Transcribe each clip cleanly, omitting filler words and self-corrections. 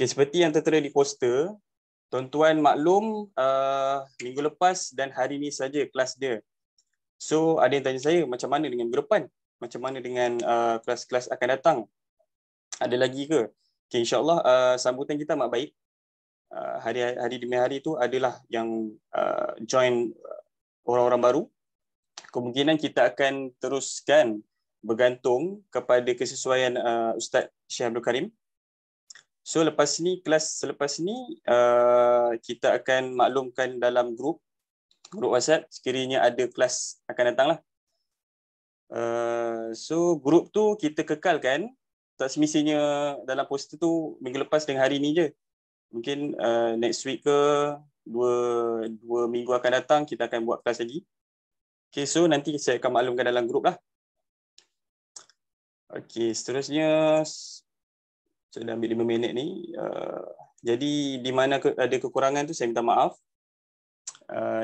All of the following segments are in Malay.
Okay, seperti yang tertera di poster, tuan-tuan maklum minggu lepas dan hari ni saja kelas dia. So ada yang tanya saya, macam mana dengan minggu depan? Macam mana dengan kelas-kelas akan datang? Ada lagi ke? Okay, insyaAllah sambutan kita amat baik. Hari demi hari tu adalah yang join orang-orang baru. Kemungkinan kita akan teruskan bergantung kepada kesesuaian Ustaz Syekh Abdul Karim. So kelas selepas ni kita akan maklumkan dalam grup WhatsApp sekiranya ada kelas akan datang lah. So grup tu kita kekalkan, tak semestinya dalam poster tu minggu lepas dengan hari ni je. Mungkin next week ke dua minggu akan datang kita akan buat kelas lagi. Okay, so nanti saya akan maklumkan dalam grup lah. Okay, seterusnya saya dah ambil 5 minit ni. Jadi di mana ada kekurangan tu saya minta maaf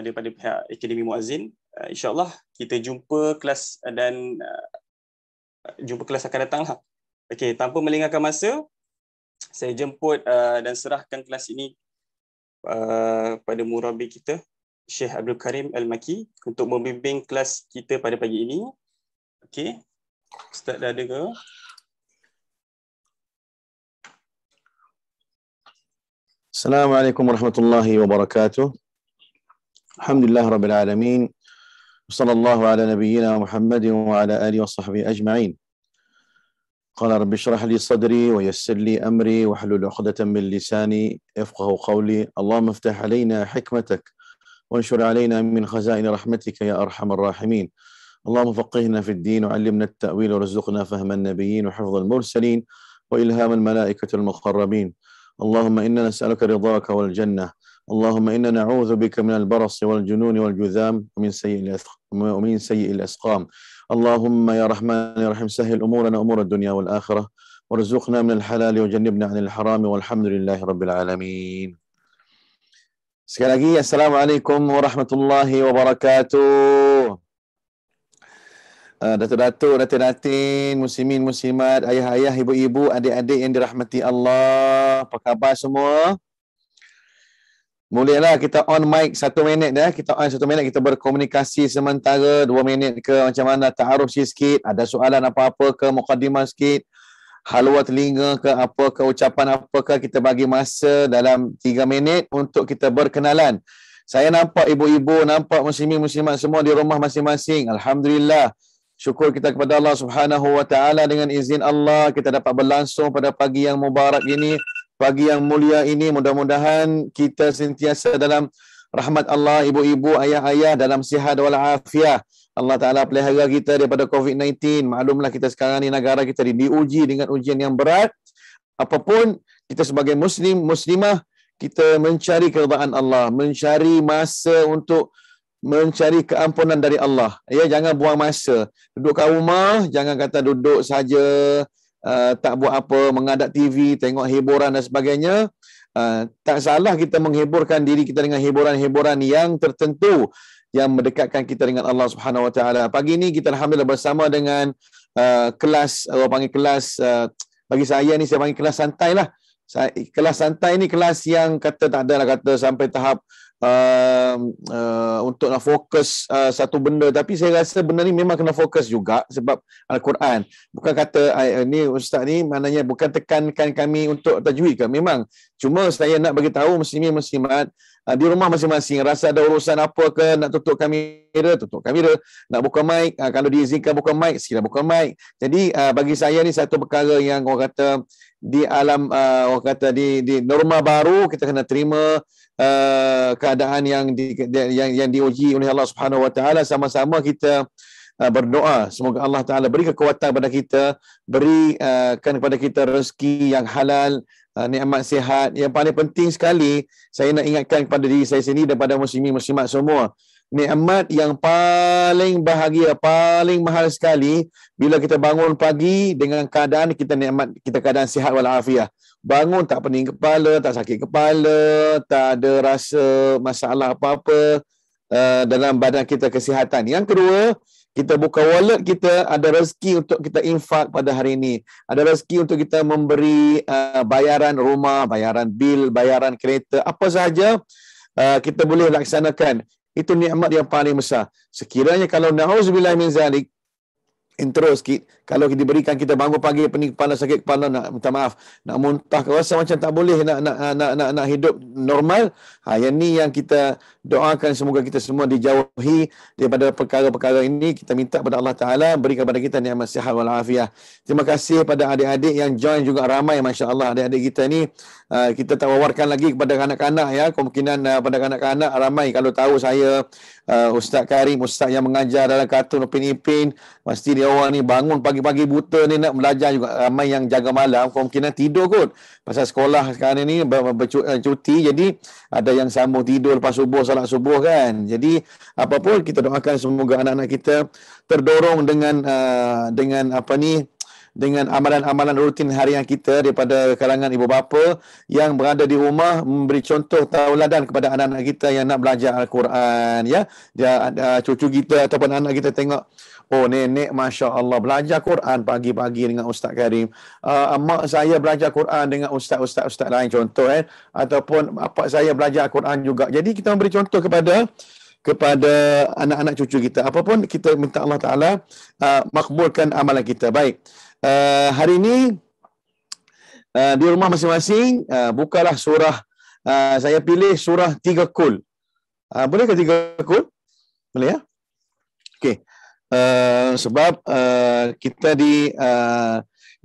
daripada pihak Akademi Muazzin. InsyaAllah kita jumpa kelas dan jumpa kelas akan datang lah. Okay, tanpa melengahkan masa, saya jemput dan serahkan kelas ini pada murabbi kita, Syekh Abdul Karim Al-Maki, untuk membimbing kelas kita pada pagi ini. Okay, Ustaz dah ada ke? Assalamualaikum warahmatullahi wabarakatuh. Alhamdulillah rabbil alamin. Wassallallahu ala nabiyyina Muhammadin wa ala alihi wa sahbihi ajma'in. Qala rabbi shrah li sadri wa yassir li amri wa hlul 'uqdatan min lisani yafqahu qawli. Allahumma iftah alaina hikmatak wa anshur alaina min khazain rahmatika ya arhamar rahimin. Allahumma faqihna fid din wa 'allimna at-ta'wil warzuqna fahma an-nabiyyin wa hifdhal mursalin wa ilhamal malaikatil muqarrabin. اللهم إنا نسألك رضاك والجنة. اللهم إنا نعوذ بك من البرص والجنون والجذام ومن سيء الأسقام. اللهم يا رحمن يا رحيم سهل أمورنا أمور الدنيا والآخرة وارزقنا من الحلال وجنبنا عن الحرام والحمد لله رب العالمين. Sekali lagi, Assalamualaikum warahmatullahi wabarakatuh. Datuk-datuk, datin-datin, muslimin, muslimat, ayah-ayah, ibu-ibu, adik-adik yang dirahmati Allah. Apa khabar semua? Mulalah kita on mic 1 minit dah. Kita on 1 minit, kita berkomunikasi sementara 2 minit ke macam mana, ta'aruf sikit, ada soalan apa-apa ke, mukadimah sikit, halwa telinga ke, apa ke, ucapan apa ke, kita bagi masa dalam 3 minit untuk kita berkenalan. Saya nampak ibu-ibu, nampak muslimin, muslimat semua di rumah masing-masing. Alhamdulillah. Syukur kita kepada Allah Subhanahu wa taala, dengan izin Allah kita dapat berlangsung pada pagi yang mubarak ini, pagi yang mulia ini. Mudah-mudahan kita sentiasa dalam rahmat Allah, ibu-ibu, ayah-ayah dalam sihat wal afiah. Allah Taala pelihara kita daripada COVID-19. Maklumlah kita sekarang ni negara kita diuji dengan ujian yang berat. Apapun kita sebagai muslim, muslimah, kita mencari keridaan Allah, mencari masa untuk mencari keampunan dari Allah. Ya, jangan buang masa. Duduk kat rumah, jangan kata duduk saja, tak buat apa, mengadap TV, tengok hiburan dan sebagainya. Tak salah kita menghiburkan diri kita dengan hiburan-hiburan yang tertentu yang mendekatkan kita dengan Allah Subhanahu Wa Taala. Pagi ini kita alhamdulillah bersama dengan kelas, orang panggil kelas, bagi saya ni saya panggil kelas santai lah. Kelas santai ni kelas yang kata tak ada lah kata sampai tahap untuk nak fokus satu benda, tapi saya rasa benda ni memang kena fokus juga sebab Al-Quran. Bukan kata ni ustaz ni maknanya bukan tekankan kami untuk tajwid ke, memang cuma saya nak bagi tahu muslimin muslimat di rumah masing-masing, rasa ada urusan apa ke, nak tutup kamera, tutup kamera, nak buka mic, kalau diizinkan buka mic, sila buka mic. Jadi bagi saya ni satu perkara yang orang kata di alam orang kata di norma baru, kita kena terima keadaan yang diuji oleh Allah Subhanahu Wa Taala. Sama-sama kita berdoa semoga Allah Taala beri kekuatan kepada kita, berikan kepada kita rezeki yang halal, nikmat sihat. Yang paling penting sekali saya nak ingatkan kepada diri saya sendiri dan pada muslimin muslimat semua, nikmat yang paling bahagia, paling mahal sekali bila kita bangun pagi dengan keadaan kita nikmat, kita keadaan sihat wal afiah. Bangun tak pening kepala, tak sakit kepala, tak ada rasa masalah apa-apa dalam badan kita, kesihatan. Yang kedua, kita buka wallet kita, ada rezeki untuk kita infak pada hari ini. Ada rezeki untuk kita memberi bayaran rumah, bayaran bil, bayaran kereta, apa sahaja kita boleh laksanakan. Itu nikmat yang paling besar. Sekiranya kalau na'udzubillah min zalik, intro sikit, kalau diberikan kita bangun pagi pening kepala, sakit kepala, nak minta maaf, nak muntah, rasa macam tak boleh nak hidup normal. Yang ni yang kita doakan, semoga kita semua dijauhi daripada perkara-perkara ini. Kita minta kepada Allah Taala beri kepada kita nikmat sihat wal afiah. Terima kasih pada adik-adik yang join juga, ramai masya-Allah adik-adik kita ni. Kita tak wawarkan lagi kepada kanak-kanak ya, kemungkinan pada kanak-kanak ramai kalau tahu saya Ustaz Karim, ustaz yang mengajar dalam kartun Upin Ipin, pasti dia orang ni bangun pagi-pagi buta ni nak belajar juga. Ramai yang jaga malam, kemungkinan tidur kot. Pasal sekolah sekarang ni cuti, jadi ada yang sambung tidur lepas subuh, salat subuh kan. Jadi apa pun kita doakan semoga anak-anak kita terdorong dengan dengan amalan-amalan rutin harian kita daripada kalangan ibu bapa yang berada di rumah, memberi contoh tauladan kepada anak-anak kita yang nak belajar Al-Quran ya. Cucu kita ataupun anak kita tengok, oh nenek masya-Allah belajar Quran pagi-pagi dengan Ustaz Karim. Mak saya belajar Quran dengan ustaz lain contoh ataupun bapak saya belajar Quran juga. Jadi kita memberi contoh kepada anak-anak cucu kita. Apapun kita minta Allah Taala makbulkan amalan kita. Baik. Hari ini di rumah masing-masing bukalah surah, saya pilih surah 3 Kul. Boleh ke 3 Kul? Boleh ya? Okey. Sebab kita di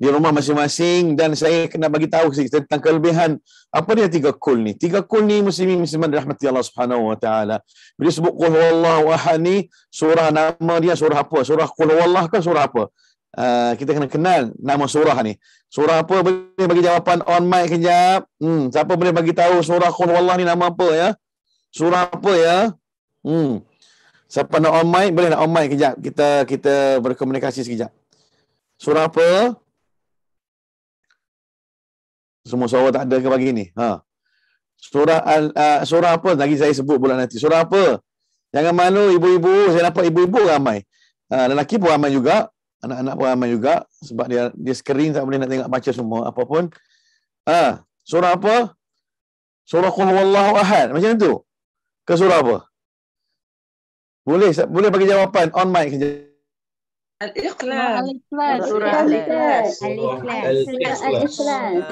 rumah masing-masing, dan saya kena bagi tahu tentang kelebihan apa dia 3 Kul ni. 3 Kul ni muslimin dirahmati Allah Subhanahu wa taala. Bila sebut qul huwallahu ahad ni, surah nama dia surah apa? Surah qul huwallah ke surah apa? Kita kena kenal nama surah ni. Surah apa? Boleh bagi jawapan on mic kejap. Siapa boleh bagi tahu surah qul huwallah ni nama apa ya? Surah apa ya? Siapa nak on mic, boleh nak on mic kejap. Kita berkomunikasi sekejap. Surah apa? Semua suara tak ada ke pagi ni? Surah apa? Lagi saya sebut pula nanti. Surah apa? Jangan malu ibu-ibu. Saya nampak ibu-ibu ramai. Lelaki pun ramai juga. Anak-anak pun ramai juga. Sebab dia screen tak boleh nak tengok baca semua. Apa pun. Surah apa? Surah Qul Huwallahu Ahad. Macam tu? Ke surah apa? Boleh bagi jawapan on mic saja. Al-Ikhlas. Surah Al-Ikhlas.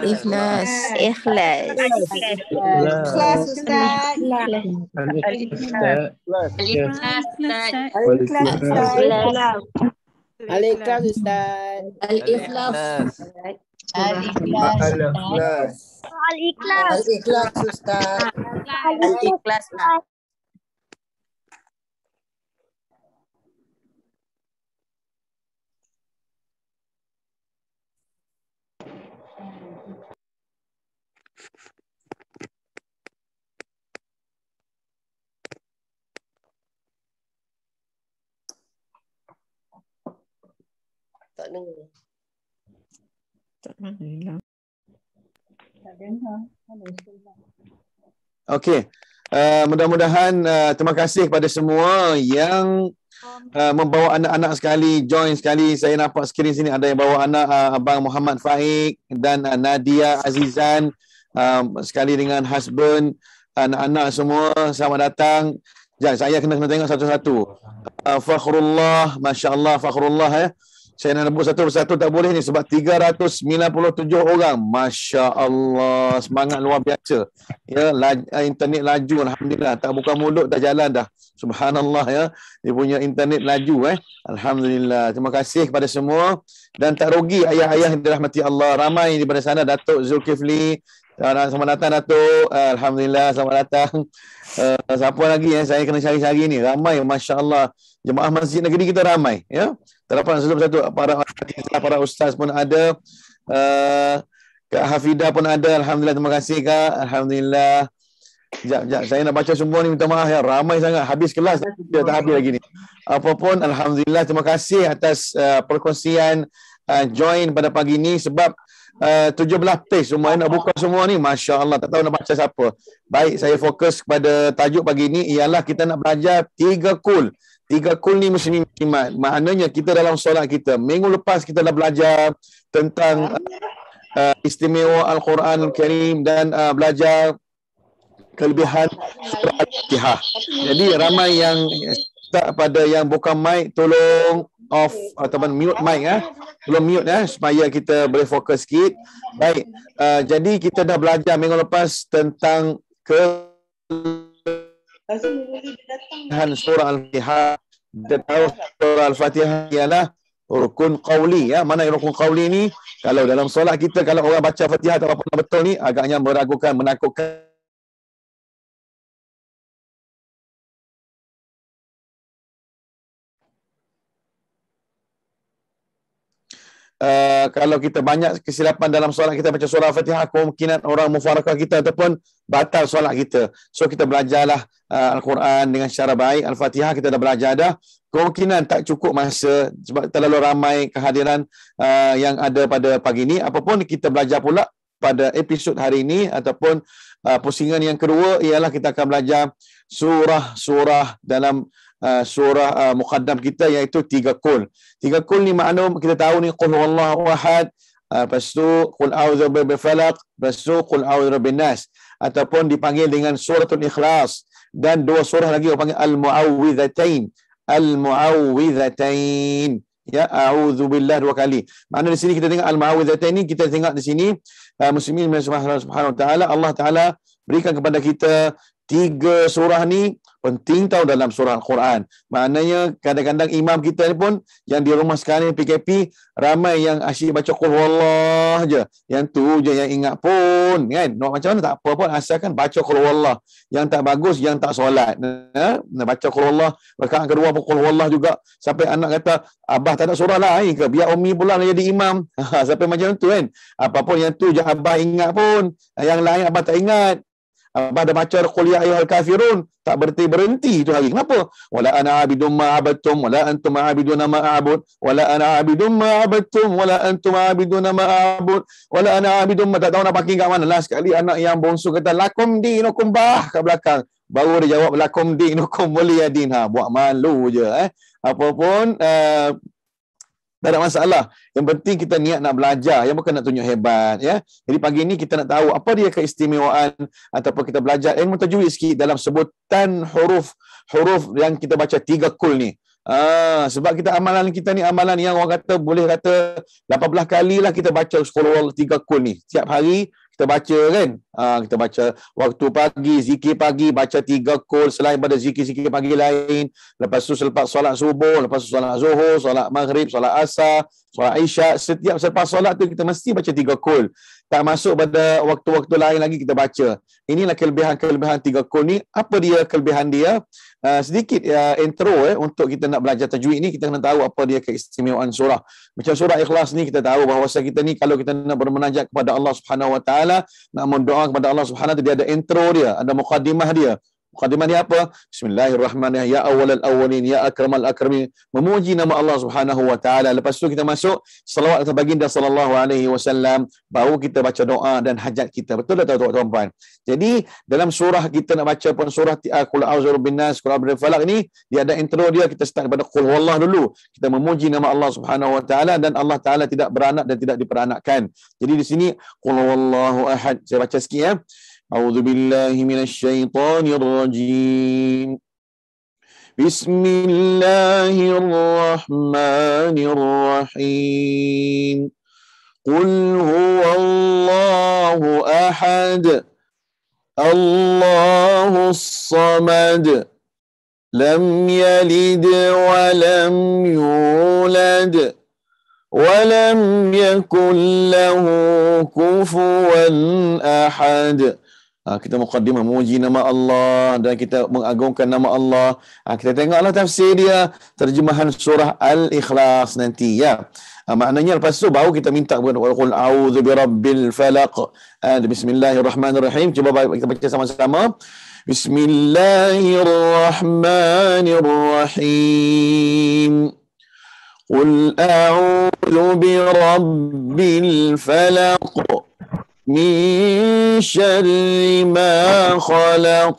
Ikhlas. Ikhlas. Ikhlas Ustaz. Al-Ikhlas Ustaz. Al-Ikhlas. Al-Ikhlas. Al-Ikhlas Ustaz. Al-Ikhlas. Tak dengar. Okey. Mudah-mudahan terima kasih kepada semua yang membawa anak-anak sekali, join sekali. Saya nampak skrin sini ada yang bawa anak, Abang Muhammad Faik dan Nadia Azizan, sekali dengan husband, anak-anak semua, selamat datang. Jangan, saya kena tengok satu-satu. Fakhrullah, masya-Allah Fakhrullah ya. Saya nak sebut satu persatu tak boleh ni sebab 397 orang. Masya-Allah, semangat luar biasa. Ya, internet laju alhamdulillah. Tak buka mulut dah jalan dah. Subhanallah ya. Dia punya internet laju Alhamdulillah. Terima kasih kepada semua dan tak rugi ayah-ayah yang dirahmati Allah. Ramai di pada sana, Datuk Zulkifli. Selamat datang Datuk. Alhamdulillah, selamat datang. Siapa lagi saya kena cari-cari ni. Ramai masya-Allah. Jemaah Masjid Negeri kita ramai ya. Terdapat satu-satu para ustaz pun ada. Kak Hafidah pun ada. Alhamdulillah, terima kasih Kak. Alhamdulillah. Sekejap. Saya nak baca semua ni, minta maaf ya. Ramai sangat. Habis kelas. Dia tak habis lagi ni. Apapun, Alhamdulillah. Terima kasih atas perkongsian join pada pagi ni. Sebab 17 page semua nak buka semua ni. Masya Allah. Tak tahu nak baca siapa. Baik, saya fokus kepada tajuk pagi ni. Ialah kita nak belajar 3 Kul. Tiga kul ni muslimin muslimat. Maknanya kita dalam solat kita, minggu lepas kita dah belajar tentang istimewa Al-Quran Al-Karim dan belajar kelebihan surah Al-Fatihah. Jadi ramai yang tak pada yang buka mic, tolong off ataupun mute mic tolong mute supaya kita boleh fokus sikit. Baik, jadi kita dah belajar minggu lepas tentang surah Al-Fatihah. Kita tahu surah Al-Fatihah ialah rukun qauli Mana yang rukun qauli ni? Kalau dalam solat kita, kalau orang baca Fatihah tak apa betul ni, agaknya meragukan, menakutkan. Kalau kita banyak kesilapan dalam solat kita baca surah Al-Fatihah, kemungkinan orang mufarakah kita ataupun batal solat kita. So kita belajarlah Al-Quran dengan secara baik. Al-Fatihah kita dah belajar dah. Kemungkinan tak cukup masa sebab terlalu ramai kehadiran yang ada pada pagi ini. Apapun kita belajar pula pada episod hari ini ataupun pusingan yang kedua ialah kita akan belajar surah-surah dalam surah muqaddam kita, iaitu 3 kul. 3 kul ni maklum kita tahu ni qul huwallahu ahad, lepas tu qul a'udzu birabbil falaq, lepas tu qul a'udzu birabbin nas, ataupun dipanggil dengan suratul ikhlas, dan 2 surah lagi orang panggil al-mu'awwidhatain. Al-mu'awwidhatain. Ya, a'udzu billah 2 kali. Makna di sini kita tengok al-mu'awwidhatain ni, kita tengok di sini muslimin subhanahu wa taala, Allah taala berikan kepada kita 3 surah ni penting tahu dalam surah Al-Quran. Maknanya kadang-kadang imam kita ni pun yang di rumah sekarang ni PKP, ramai yang asyik baca qul huwallah je. Yang tu je yang ingat pun kan. Nak macam mana tak apa pun, asalkan baca qul huwallah. Yang tak bagus yang tak solat. Nak baca qul huwallah, rakaat kedua pun qul huwallah juga. Sampai anak kata, abah tak ada surah lain ke? Biar umi pula jadi imam. Sampai macam tu kan. Apapun yang tu je abah ingat pun. Yang lain abah tak ingat. Abah dah baca qul ya ayyuhal kafirun, tak berhenti tu hari. Kenapa? Wala ana abidum ma abadtum wala antum abiduna ma a'bud wala ana abidum ma abadtum wala antum abiduna ma a'bud wala ana abidum, tak tahu nak pakai kat mana. Last sekali anak yang bongsu kata lakum dinukum bah kat belakang. Baru dia jawab lakum dinukum waliyadin. Buat malu je Apapun tak ada masalah. Yang penting kita niat nak belajar, yang bukan nak tunjuk hebat Jadi pagi ni kita nak tahu apa dia keistimewaan ataupun kita belajar ilmu tajwid sikit dalam sebutan huruf yang kita baca 3 kul ni. Sebab kita amalan kita ni amalan yang orang kata boleh kata 18 kali lah kita baca qul 3 kul ni. Setiap hari kita baca kan. Kita baca waktu pagi, zikir pagi, baca 3 kul selain pada zikir-zikir pagi lain. Lepas tu selepas solat subuh, lepas tu solat zuhur, solat maghrib, solat asar, solat isyak. Setiap selepas solat tu kita mesti baca 3 kul. Tak masuk pada waktu-waktu lain lagi kita baca. Inilah kelebihan 3 kul ni. Apa dia kelebihan dia? Sedikit intro untuk kita nak belajar tajwid ni, kita kena tahu apa dia keistimewaan surah. Macam surah Ikhlas ni kita tahu bahawa kita ni kalau kita nak bermunajat kepada Allah Subhanahu Wa Taala, nak mendoa kepada Allah Subhanahu Wa Taala, dia ada intro dia, ada muqaddimah dia. Muqaddimah dia apa? Bismillahirrahmanirrahim. Ya awwalal awwalin, ya akramal akramin. Memuji nama Allah Subhanahu Wa Taala. Lepas tu kita masuk selawat atas baginda sallallahu alaihi wasallam, baru kita baca doa dan hajat kita. Betul tak tuan-tuan? Jadi dalam surah kita nak baca pun surah Qul a'udzu birabbin nas, Qul a'udzu birabbil falaq ni, dia ada intro dia. Kita start daripada qul huwallah dulu. Kita memuji nama Allah Subhanahu Wa Taala, dan Allah Taala tidak beranak dan tidak diperanakkan. Jadi di sini qul huwallahu ahad. Saya baca sikit A'udzu billahi minasyaitonir rajim. Bismillahirrahmanirrahim. Qul huwallahu ahad. Allahus samad. Lam yalid wa lam yulad. Walam yakul lahu kufuwan ahad. Kita muqaddimah memuji nama Allah dan kita mengagungkan nama Allah. Kita tengoklah tafsir dia, terjemahan surah Al-Ikhlas nanti maknanya lepas tu baru kita minta kepada qul a'udzu birabbil falaq. Bismillahirrahmanirrahim. Cuba kita baca sama-sama. Bismillahirrahmanirrahim. Qul a'udzu birabbil falaq min syarri ma khalaq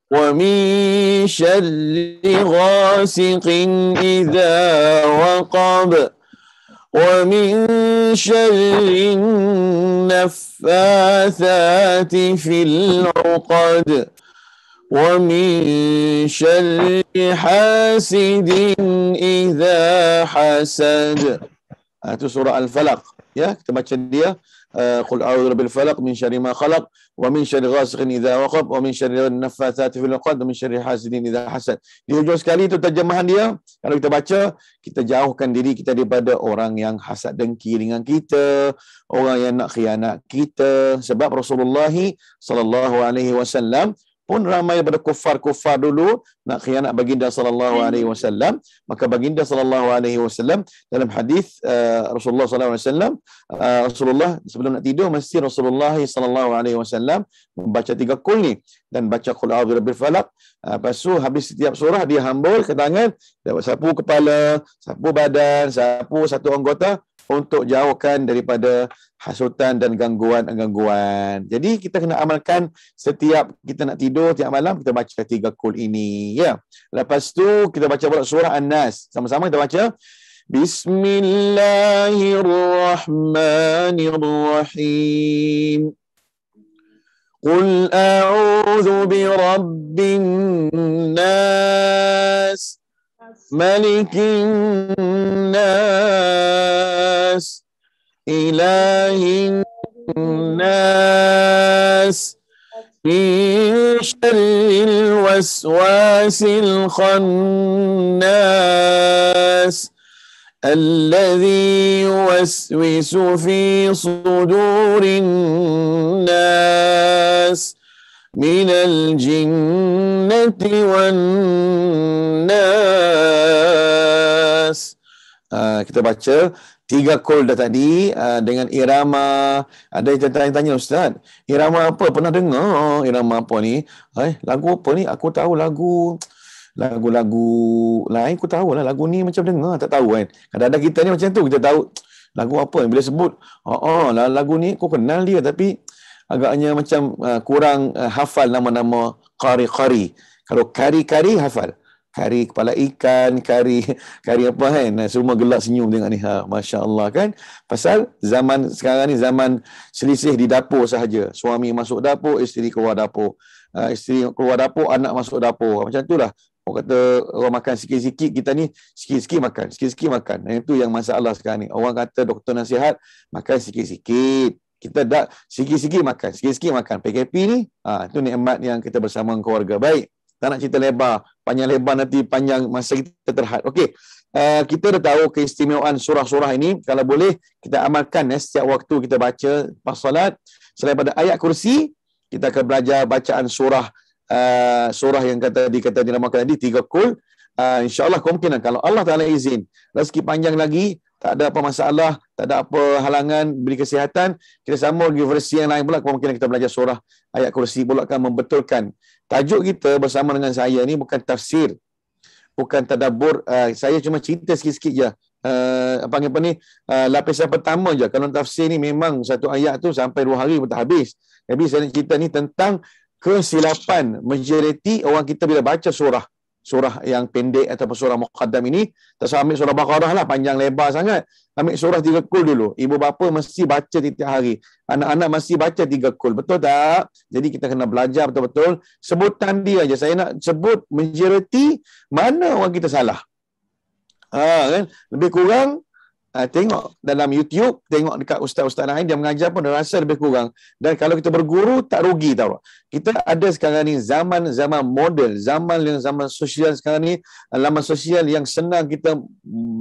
ومن شر غاسق إذا وقب ومن شر النفاثات في العقد ومن شر حاسد إذا حسد. Itu surah Al-Falaq. Ya, kita baca dia. Qul a'udzu birabbil falaq min syarri ma khalaq wa min syarri ghasiqin idza waqab wa min syarri an-naffatsati fil 'uqad wa min syarri hasidin idza hasad. Di hujung sekali itu terjemahan dia. Kalau kita baca, kita jauhkan diri kita daripada orang yang hasad dengki dengan kita, orang yang nak khianat kita. Sebab Rasulullah sallallahu alaihi wasallam pun ramai daripada kufar-kufar dulu nak khianat baginda sallallahu alaihi wasallam, maka baginda sallallahu alaihi wasallam dalam hadis Rasulullah sallallahu alaihi wasallam, Rasulullah sebelum nak tidur mesti Rasulullah sallallahu alaihi wasallam membaca 3 qul ni dan baca qul a'udzu birabbil falaq. Lepas tu habis setiap surah dia hambur ke tangan, dapat sapu kepala, sapu badan, sapu satu anggota untuk jauhkan daripada hasutan dan gangguan-gangguan. Jadi kita kena amalkan setiap kita nak tidur tiap malam, kita baca 3 qul ini, ya. Lepas tu kita baca pula surah An-Nas. Sama-sama kita baca Bismillahirrahmanirrahim. Qul a'udzu birabbin nas malikin nas ilahin nas min syarril waswasil khannas alladzi yuwaswisu fi sudurin nas minal jinnati wan nas. Kita baca 3 qul dah tadi dengan irama. Ada yang tanya, Ustaz, irama apa? Pernah dengar irama apa ni? Lagu apa ni? Aku tahu lagu-lagu lain aku tahu lah, lagu ni macam dengar tak tahu kan. Kadang-kadang kita ni macam tu, kita tahu lagu apa yang bila sebut lagu ni aku kenal dia tapi agaknya macam kurang hafal nama-nama qari-qari. Kalau kari-kari hafal. Kari kepala ikan, kari apa kan. Semua gelak senyum tengok ni. Masya-Allah kan. Pasal zaman sekarang ni zaman selisih di dapur sahaja. Suami masuk dapur, isteri keluar dapur. Isteri keluar dapur, anak masuk dapur. Macam itulah. Orang kata orang makan sikit-sikit, kita ni sikit-sikit makan, sikit-sikit makan. Itu yang masalah sekarang ni. Orang kata doktor nasihat makan sikit-sikit. Kita dah sikit-sikit makan, sikit-sikit makan. PKP ni, itu nikmat yang kita bersama keluarga. Baik, tak nak cerita lebar, panjang lebar nanti panjang masa kita terhad. Okey, kita dah tahu keistimewaan surah-surah ini. Kalau boleh, kita amalkan setiap waktu kita baca pas solat. Selain pada ayat kursi, kita akan belajar bacaan surah yang dikata dinamakan tadi 3 qul. InsyaAllah kemungkinan kalau Allah Ta'ala izin, rezeki panjang lagi, tak ada apa masalah, tak ada apa halangan, beri kesihatan, kita sambung lagi versi yang lain pula, kemungkinan kita belajar surah ayat kursi pula akan membetulkan. Tajuk kita bersama dengan saya ni bukan tafsir, bukan tadabbur, saya cuma cerita sikit-sikit je. Lapisan pertama je. Kalau tafsir ni memang satu ayat tu sampai 2 hari pun tak habis. Jadi saya nak cerita ni tentang kesilapan majoriti orang kita bila baca surah yang pendek ataupun surah muqaddam ini. Tak usah ambil surah Baqarah lah, panjang lebar sangat. Ambil surah 3 qul dulu. Ibu bapa mesti baca tiap hari. Anak-anak mesti baca 3 qul. Betul tak? Jadi kita kena belajar betul-betul. Sebutan dia aja. Saya nak sebut majoriti mana orang kita salah. Kan? Lebih kurang tengok dalam YouTube, tengok dekat ustaz-ustaz lain dia mengajar pun dia rasa lebih kurang. Dan kalau kita berguru tak rugi tau. Kita ada sekarang ni zaman model, zaman sosial sekarang ni, laman sosial yang senang kita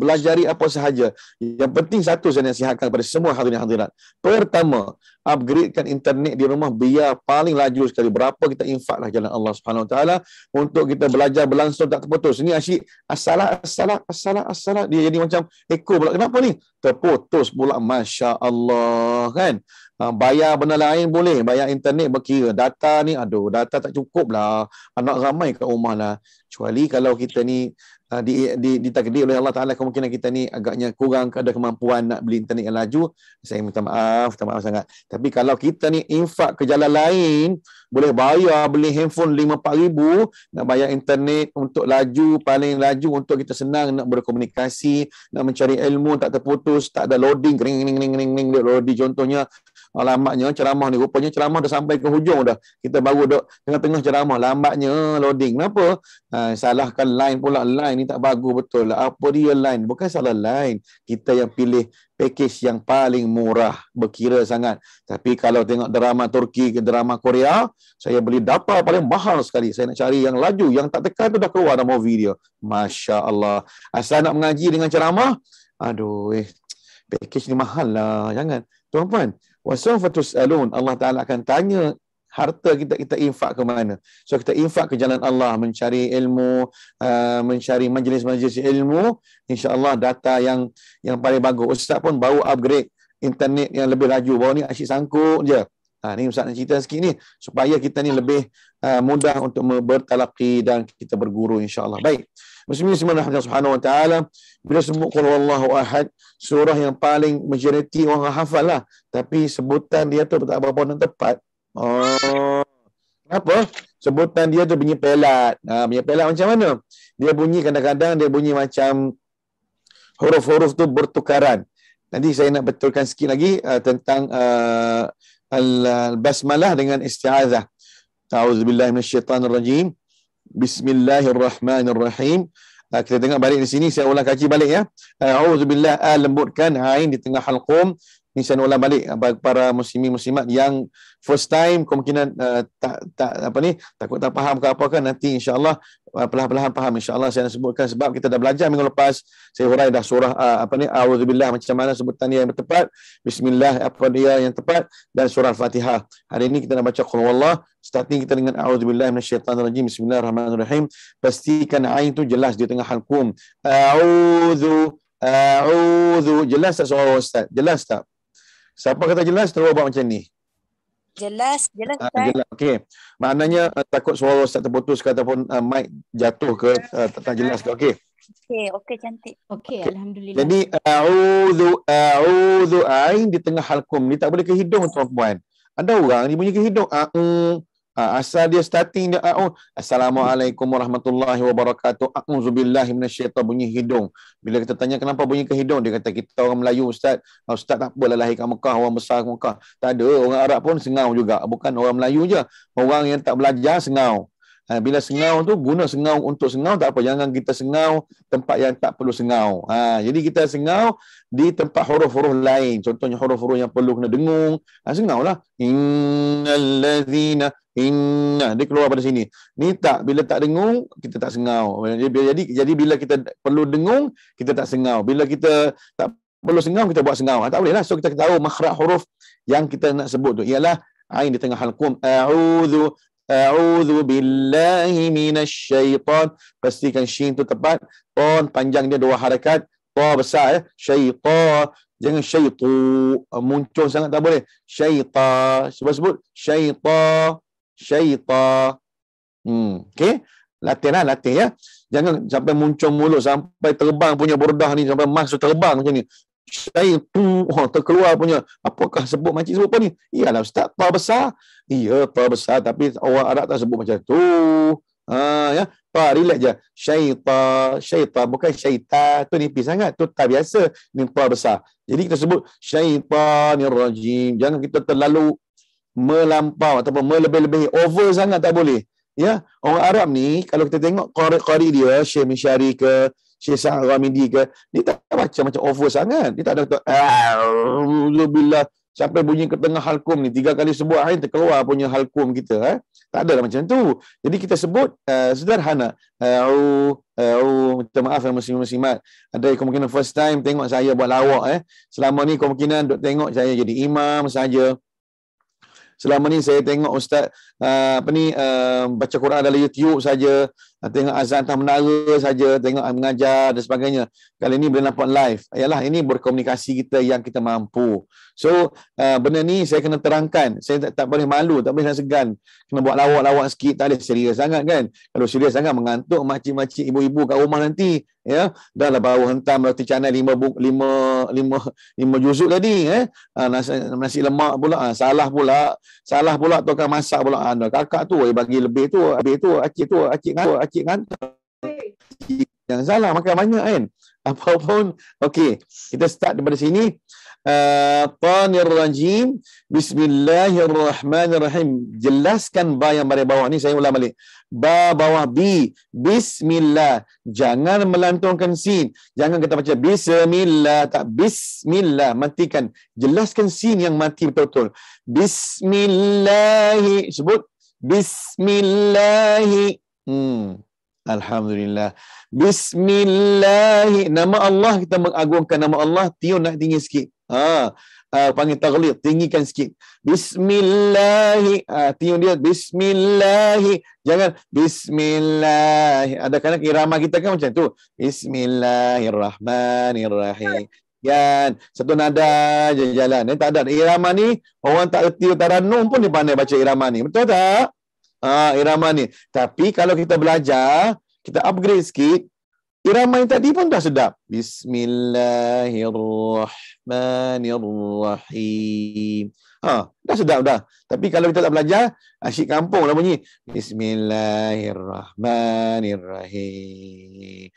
belajari apa sahaja. Yang penting satu saya nasihatkan kepada semua hadirin hadirat. Pertama, upgradekan internet di rumah biar paling laju sekali. Berapa kita infaklah jalan Allah Subhanahu Wa Taala untuk kita belajar berlangsung tak terputus. Ini asyik as-salat dia jadi macam ekor pula. Kenapa ni? terputus pula. Masya Allah kan. Bayar benda lain boleh, bayar internet berkira. Data ni, aduh, data tak cukup lah. Anak ramai kat rumah lah. Kecuali kalau kita ni ditakdir oleh Allah Ta'ala, kemungkinan kita ni agaknya kurang ada kemampuan nak beli internet yang laju, saya minta maaf sangat. Tapi kalau kita ni infak ke jalan lain, boleh bayar beli handphone 5-4 ribu, nak bayar internet untuk laju, paling laju untuk kita senang nak berkomunikasi, nak mencari ilmu, tak terputus, tak ada loading, ring loading. Contohnya lambatnya ceramah ni, rupanya ceramah dah sampai ke hujung dah, kita baru duduk tengah-tengah ceramah, lambatnya loading. Kenapa? Salahkan line pula. Line ni tak bagus betul lah. Apa dia line? Bukan salah line, kita yang pilih package yang paling murah, berkira sangat. Tapi kalau tengok drama Turki ke drama Korea, saya beli data paling mahal sekali. Saya nak cari yang laju, yang tak tekan tu dah keluar dalam movie dia. Masya Allah. Asal nak mengaji dengan ceramah, aduh, package ni mahal lah. Jangan. Tuan-puan, wasawfa tus'alun, Allah Ta'ala akan tanya harta kita infak ke mana. So kita infak ke jalan Allah, mencari ilmu, mencari majlis-majlis ilmu, insya-Allah data yang paling bagus. Ustaz pun baru upgrade internet yang lebih laju. Baru ni asyik sangkut je. Ni Ustaz nak cerita sikit ni supaya kita ni lebih mudah untuk bertalaqi dan kita berguru, insya-Allah. Baik. Bismillahirrahmanirrahim. Subhanahu wa ta'ala, bila sebut qul huwallahu ahad, surah yang paling majoriti orang hafal lah, tapi sebutan dia tu tak berapa nak tepat. Kenapa? Sebutan dia tu bunyi pelat. Bunyi pelat macam mana? Dia bunyi kadang-kadang dia bunyi macam huruf-huruf tu bertukaran. Nanti saya nak betulkan sikit lagi tentang al-basmalah dengan isti'azah. A'udzubillahi minasyaitanirrajim. Bismillahirrahmanirrahim. Kita tengok balik di sini, saya ulang kaji balik ya. A'udzubillah, lembutkan ain di tengah halqum. Ini saya ulang balik para muslimin muslimat yang first time kemungkinan takut tak faham ke apa kan, nanti insya-Allah perlahan-lahan faham insya-Allah. Saya nak sebutkan sebab kita dah belajar minggu lepas, saya hurai dah surah auzubillah macam mana sebutan dia yang tepat, bismillah apa dia yang tepat, dan surah Al-Fatihah. Hari ini kita nak baca qul huwallah, starting kita dengan auzubillahi minasyaitanirrajim, bismillahirrahmanirrahim. Pastikan ain tu jelas di tengah halqum. A'udzu, jelas tak suara Ustaz? Jelas tak? Siapa kata jelas, terus buat macam ni. Jelas Ustaz. Jelas. Okey. Maknanya takut suara Ustaz terputus ke ataupun mic jatuh ke, tak jelas ke. Okey. Okey cantik. Okey, alhamdulillah. Jadi a'udzu ain di tengah halqum. Ni tak boleh ke hidung tuan-puan. Ada orang ni bunyi ke hidung. Asal dia starting dia Assalamualaikum warahmatullahi wabarakatuh. A'udzubillahi minasyaitan, bunyi hidung. Bila kita tanya kenapa bunyi ke hidung, dia kata kita orang Melayu Ustaz. Ustaz tak apalah lahir kat Mekah, orang besar kat Mekah. Tak ada, orang Arab pun sengau juga. Bukan orang Melayu je. Orang yang tak belajar sengau. Bila sengau tu, guna sengau untuk sengau, tak apa. Jangan kita sengau tempat yang tak perlu sengau. Jadi kita sengau di tempat huruf-huruf lain. Contohnya huruf-huruf yang perlu kena dengung. Sengau lah. Innallazina, dia keluar pada sini. Ni tak, bila tak dengung, kita tak sengau. Jadi bila kita perlu dengung, kita tak sengau. Bila kita tak perlu sengau, kita buat sengau. Tak boleh lah. So kita tahu makhraj huruf yang kita nak sebut tu ialah ain di tengah halqum. A'udzu billahi minasyaitan. Pastikan shin tu tepat. Ton panjang dia 2 harakat. Ta besar ya. Syaitan. Jangan syaitu. Muncul sangat tak boleh. Syaitan. Sebut syaitan. Syaitan. Okey. Latih ya. Jangan sampai muncul mulut, sampai terbang punya burdah ni, sampai mas terbang macam ni. Syaitu, terkeluar punya. Apakah sebut makcik sebut apa ni? Iyalah Ustaz, ta besar. Iya, ta besar, tapi orang Arab tak sebut macam tu. Ya, ta relax je. Syaitan, bukan syaitan. Tu nipis sangat. Tu tak biasa. Ni ta besar. Jadi kita sebut syaitanir rajim. Jangan kita terlalu melampau ataupun melebih-lebihi, over sangat tak boleh. Ya, orang Arab ni kalau kita tengok qari dia, Syekh Mishari ke, Syekh Sa'ad Ghamidi ke, dia tak baca macam over sangat. Dia tak ada kata a'udzubillah sampai bunyi ke tengah halqum ni 3 kali sebut ain terkeluar punya halqum kita. Tak ada macam tu. Jadi kita sebut sederhana. Minta maaf muslim-muslimat. Ada kemungkinan first time tengok saya buat lawak. Selama ni kemungkinan duk tengok saya jadi imam saja. Selama ni saya tengok Ustaz baca Quran dalam YouTube saja, tengok azan atas menara saja, tengok mengajar dan sebagainya. Kali ini boleh nampak live. Yalah, ini berkomunikasi kita yang kita mampu. So benda ni saya kena terangkan. Saya tak boleh malu, tak boleh segan. Kena buat lawak-lawak sikit, tak boleh serius sangat kan. Kalau serius sangat mengantuk makcik-makcik ibu-ibu kat rumah nanti. Ya, dah lah baru hentam roti canai 5 juzuk tadi nasi lemak pula, salah pula tukang masak pula. Kakak tu bagi lebih tu, habis tu acik ngantuk. Yang salah makan banyak kan. Apapun, okey, kita start daripada sini. Tanir rajim. Bismillahirrahmanirrahim. Jelaskan ba yang baris bawah ni, saya ulang balik. Ba bawah bi. Bismillah. Jangan melantunkan sin. Jangan kita baca bismillah, tak bismillah. Matikan. Jelaskan sin yang mati betul-betul. Bismillahi. Sebut bismillahi. Alhamdulillah. Bismillah. Nama Allah, kita mengagungkan nama Allah. Tiun nak tinggi sikit. Panggil taghlid, tinggikan sikit. Bismillah. Tiun dia Bismillah. Jangan Bismillah. Ada kadang irama kita kan macam tu. Bismillahirrahmanirrahim. Kan satu nada je jalan. Tak ada irama ni, orang tak erti taranum pun dia pandai baca irama ni. Betul tak? Irama ni. Tapi kalau kita belajar, kita upgrade sikit, irama yang tadi pun dah sedap. Bismillahirrahmanirrahim. Dah sedap dah. Tapi kalau kita tak belajar, asyik kampung dah bunyi. Bismillahirrahmanirrahim.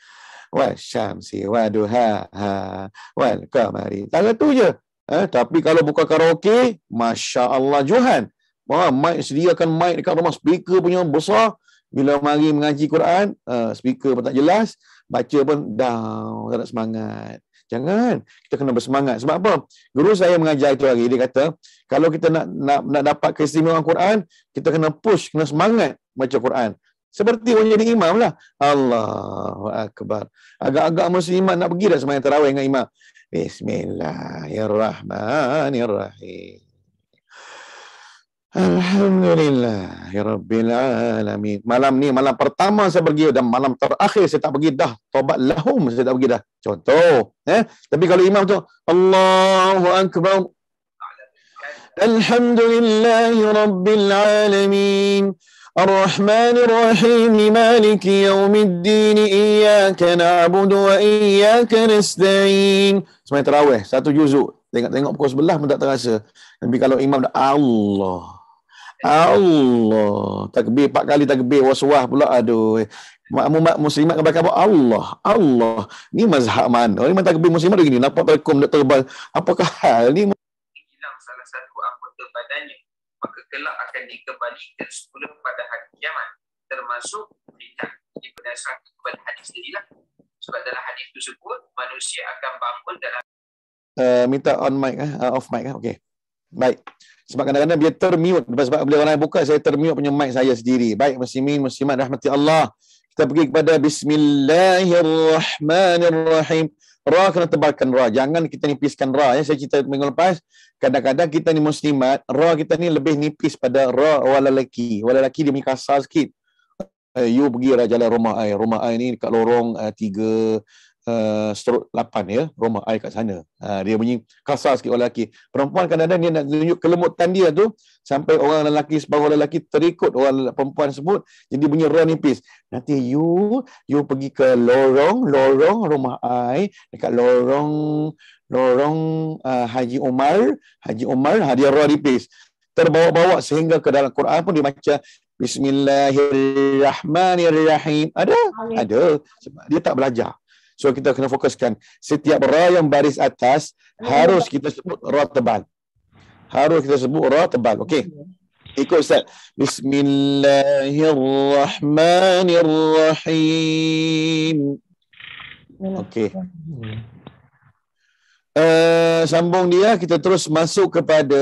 Wasyamsi waduhaha wal qamari. Tak tu je. Tapi kalau buka karaoke, Masya Allah Johan. Mic sediakan mic dekat rumah, speaker punya besar. Bila mari mengaji Quran, speaker pun tak jelas, baca pun down, tak ada semangat. Jangan, kita kena bersemangat. Sebab apa? Guru saya mengajar itu hari, dia kata, kalau kita nak dapat keistimewaan Quran, kita kena push, kena semangat baca Quran. Seperti orang jadi imam lah. Allahu Akbar. Agak-agak muslimat nak pergi dah sembahyang tarawih dengan imam. Bismillahirrahmanirrahim. Alhamdulillahirabbil alamin. Malam ni malam pertama saya pergi dan malam terakhir saya tak pergi dah. Taubat lahum saya tak pergi dah. Contoh, tapi kalau imam tu Allahu akbar. Alhamdulillahirabbil alamin. Ar-Rahmanir Rahim, Maliki Yaumiddin, Iyyaka na'budu wa iyyaka nasta'in. Sembahyang tarawih satu juzuk. Tengok pukul sebelah pun tak terasa. Tapi kalau imam dah Allah takbir 4 kali takbir waswah pula, aduh. Makmum muslimat ke belakang Allah. Ni mazhab mana? Ni takbir muslimat begini, nampak telekom nak terbal. Apakah hal ni? Hilang salah satu anggota badannya, maka kelak akan dikembalikan semula pada hari kiamat, termasuk berdasarkan kepada hadis tadilah. Sebab dalam hadis tersebut manusia akan bangun dalam minta on mic off mic okey. Baik. Sebab kadang-kadang dia termute, sebab bila orang buka saya termute punya mic saya sendiri. Baik muslimin muslimat rahmati Allah. Kita pergi kepada Bismillahirrahmanirrahim. Ra kena tebalkan ra. Jangan kita nipiskan ra ya. Saya cerita minggu lepas, kadang-kadang kita ni muslimat, ra kita ni lebih nipis pada ra wala lelaki. Wala lelaki dia punya kasar sikit. You pergi jalan rumah ai ni dekat lorong 3/8 ya, rumah ai kat sana. Dia bunyi kasar sikit orang lelaki. Perempuan kadang-kadang dia nak tunjuk kelemutan dia tu sampai orang lelaki, separuh lelaki terikut orang perempuan sebut, jadi bunyi ra nipis. Nanti you pergi ke lorong rumah ai dekat lorong Haji Umar dia ra nipis. Terbawa-bawa sehingga ke dalam Quran pun dia baca Bismillahirrahmanirrahim. Ada sebab dia tak belajar. So kita kena fokuskan. Setiap ra yang baris atas harus kita sebut ra tebal. Okey. Ikut Ustaz. Bismillahirrahmanirrahim. Okey. Sambung dia, kita terus masuk kepada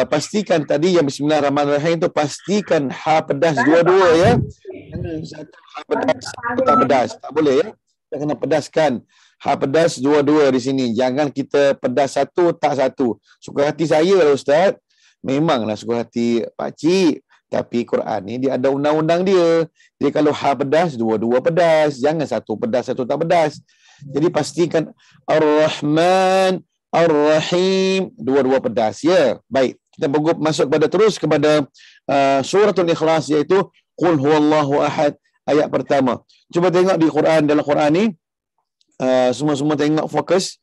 pastikan tadi yang Bismillahirrahmanirrahim tu, pastikan ha pedas dua-dua ya. Satu ha pedas, tak pedas, tak boleh ya. Kita kena pedaskan ha pedas dua-dua di sini. Jangan kita pedas satu tak satu. Suka hati saya lah Ustaz. memanglah suka hati pakcik. Tapi Quran ni dia ada undang-undang dia. Dia kalau ha pedas, dua-dua pedas. Jangan satu pedas, satu tak pedas. Jadi pastikan Ar-Rahman, Ar-Rahim, dua-dua pedas. Ya, baik. Kita masuk kepada suratul Ikhlas, iaitu Qul huwallahu ahad, ayat pertama. Cuba tengok di Quran, dalam Quran ni, semua-semua tengok fokus.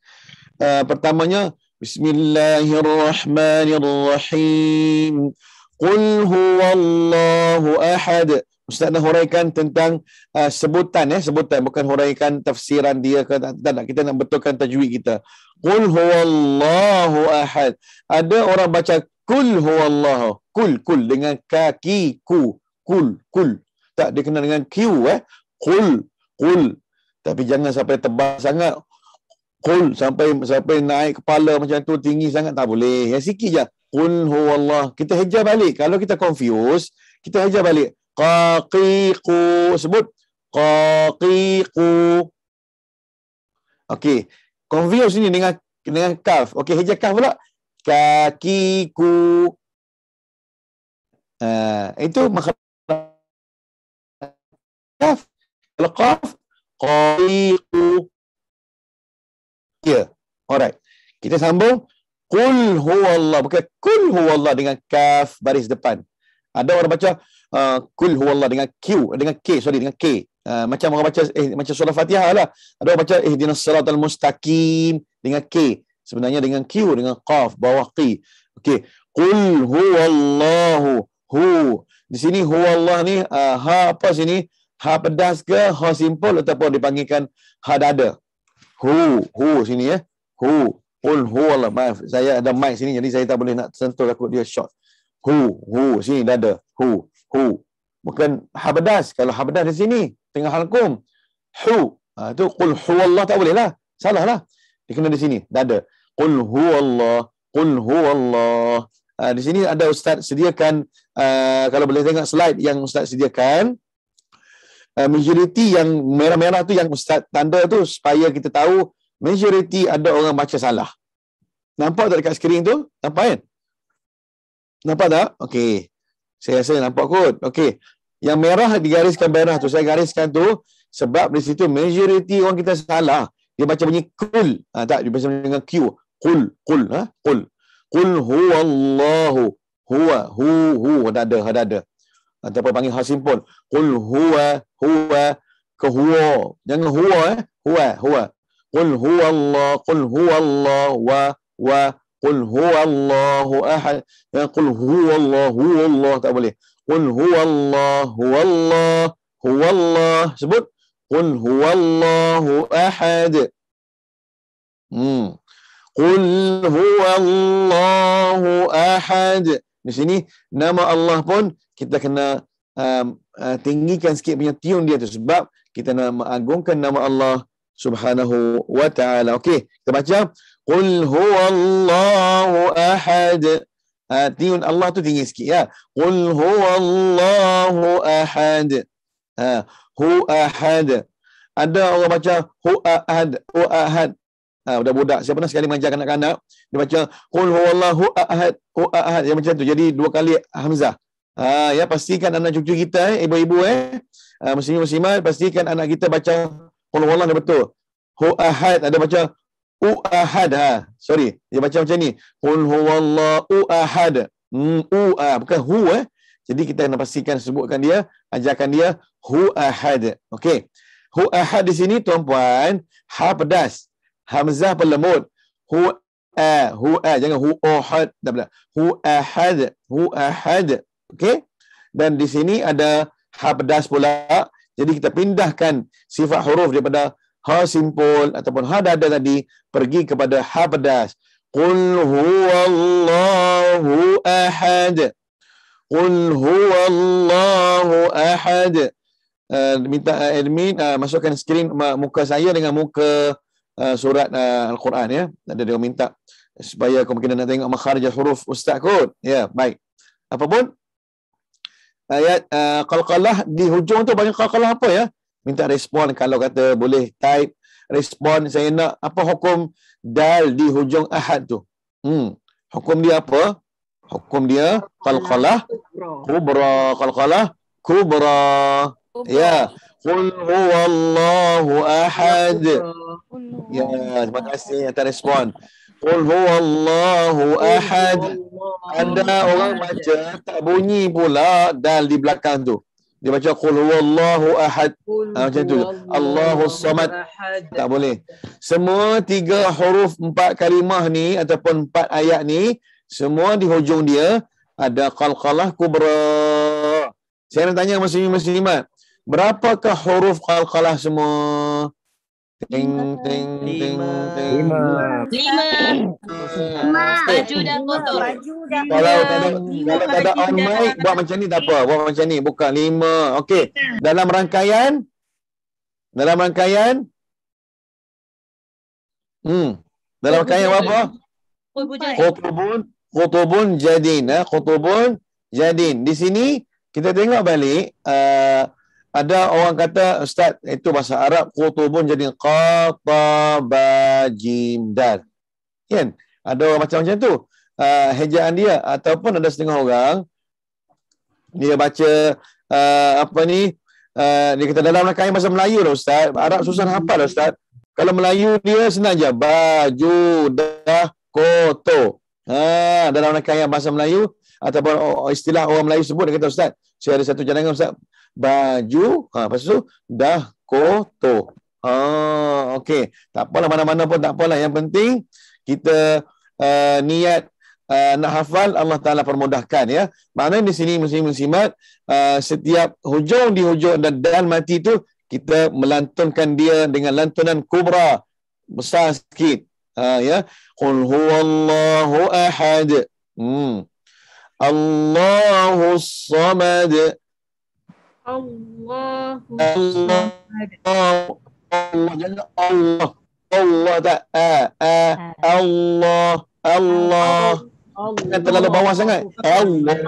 Pertamanya, Bismillahirrahmanirrahim. Qul huwallahu ahad. Ustaz dah huraikan tentang sebutan, sebutan, bukan huraikan tafsiran dia ke tak. Kita nak betulkan tajwid kita. Qul huwallahu ahad. Ada orang baca Qul huwallahu. Qul dengan kaki ku. Qul. Tak, dia kena dengan Q. Qul. Tapi jangan sampai tebal sangat. Qul sampai naik kepala macam tu, tinggi sangat tak boleh. Sikit je. Qul huwallah. Kita heja balik. Kalau kita confuse, kita heja balik. Qaqiqu. Sebut. Qaqiqu. Okey. Confuse ni dengan kaf. Okey, heja kaf pula. Kakiku. Itu makhraj kaf. Kalau qaf, qaqiqu. Ya. Alright. Kita sambung. Qul huwallah, bukan Qul huwallah dengan kaf baris depan. Ada orang baca Qul huwallah dengan Q, dengan K, dengan K. Macam orang baca macam surah Fatihah lah. Ada orang baca ihdinas siratal mustaqim dengan K. Sebenarnya dengan Q, dengan qaf, bawah Q. Okey. Qul huwallahu hu. Di sini huwallah ni ha apa sini? Ha pedas ke ha simpul ataupun dipanggilkan ha dada? Hu sini Hu. Qul huwallah. Maaf, saya ada mic sini jadi saya tak boleh nak sentuh, takut dia short. Hu sini dada. Hu. Bukan habadas. Kalau habadas di sini tengah halkum. Hu. Tu qul huwallah tak boleh lah. Salah lah. Dia kena di sini dada. Qul huwallah. Di sini ada ustaz sediakan, kalau boleh tengok slide yang ustaz sediakan. Majoriti yang merah-merah tu yang ustaz tanda tu supaya kita tahu majoriti ada orang baca salah. Nampak tak dekat skrin tu? Nampak kan? Nampak tak? Okey. Saya rasa nampak kot. Okey. Yang merah digariskan merah tu. Saya gariskan tu sebab di situ majoriti orang kita salah. Dia baca bunyi kul. Tak, dia baca dengan Q. Qul. Qul huwallahu. Hu. Dada. Ataupun panggil ha simpul. Qul huwa ke huwa. Jangan huwa huwa. Qul huwallah wa qul huwallahu ahad. Qul huwallah tak boleh. Qul huwallah. Sebut. Qul huwallahu ahad. Qul huwallahu ahad. Di sini nama Allah pun kita kena tinggikan sikit punya tune dia tu sebab kita nak mengagungkan nama Allah Subhanahu wa ta'ala. Okey, kita baca Qul huwallahu ahad. Tune Allah tu tinggi sikit ya. Qul huwallahu ahad. Hu ahad. Ada orang baca hu ahad. Budak-budak siapa pernah sekali mengajar kanak-kanak, dia baca Qul huwallahu ahad. Yang macam tu. Jadi dua kali hamzah. Ya, pastikan anak cucu kita, ibu-ibu muslim-muslimat, pastikan anak kita baca Qul huwallah betul. Hu ahad, ada baca u ahad. Sorry, dia baca macam ni. Qul huwallahu ahad. Bukan hu. Jadi kita kena pastikan sebutkan dia, ajarkan dia hu ahad. Okey. Hu ahad di sini tuan-puan, ha pedas. Hamzah pelembut. Hu jangan hu ahad. Hu ahad. Okey. Dan di sini ada ha pedas pula. Jadi kita pindahkan sifat huruf daripada ha simpul ataupun ha dada tadi pergi kepada ha pedas. Qul huwallahu ahad. Qul huwallahu ahad. Minta admin masukkan skrin muka saya dengan muka surat Al-Quran ya. Ada dia minta supaya kemungkinan nak tengok makharij huruf ustaz kot. Ya, baik. Apapun ayat qalqalah di hujung tu banyak qalqalah apa ya? Minta respon kalau kata boleh type respon saya nak apa hukum dal di hujung ahad tu. Hukum dia apa? Hukum dia qalqalah kubra. Qalqalah kubra. Ya. Qul huwallahu ahad. Ya, terima kasih atas respon. Qul huwallahu ahad. Ada orang baca tak bunyi pula dal di belakang tu. Dia baca qul huwallahu ahad. Macam tu. Allahus samad. Tak boleh. Semua 3 huruf 4 kalimah ni ataupun 4 ayat ni, semua di hujung dia ada qalqalah kubra. Saya nak tanya muslimin-muslimat, berapakah huruf qalqalah semua? Ting ting ting ting. 5. Baju dah kotor. Kalau tak ada on mic, buat macam ni tak apa. Buat macam ni, bukan 5. Okey. Dalam rangkaian dalam rangkaian apa? Khutubun jadin. Khutubun jadin. Di sini kita tengok balik, ada orang kata, Ustaz, itu bahasa Arab, khutubun jadin, qataba jim dal. Kan? Ada orang macam tu. Hejaan dia, ataupun ada setengah orang dia baca dia kata dalam rangkaian bahasa Melayu dah Ustaz. Arab susah nak hafal dah Ustaz. Kalau Melayu dia senang je, baju dah kotor. Dalam rangkaian bahasa Melayu ataupun istilah orang Melayu sebut, dia kata, Ustaz, saya ada satu cadangan Ustaz, baju lepas tu dah kotor. Okey, tak apalah, mana-mana pun tak apalah, yang penting kita niat nak hafal, Allah Ta'ala permudahkan, ya. Maknanya di sini muslim-muslimat, setiap hujung di hujung dan dal mati tu kita melantunkan dia dengan lantunan kubra, besar sikit. Ya, qul huwallahu ahad, Allahus samad, Allah tak Allah kan terlalu bawah sangat. Allah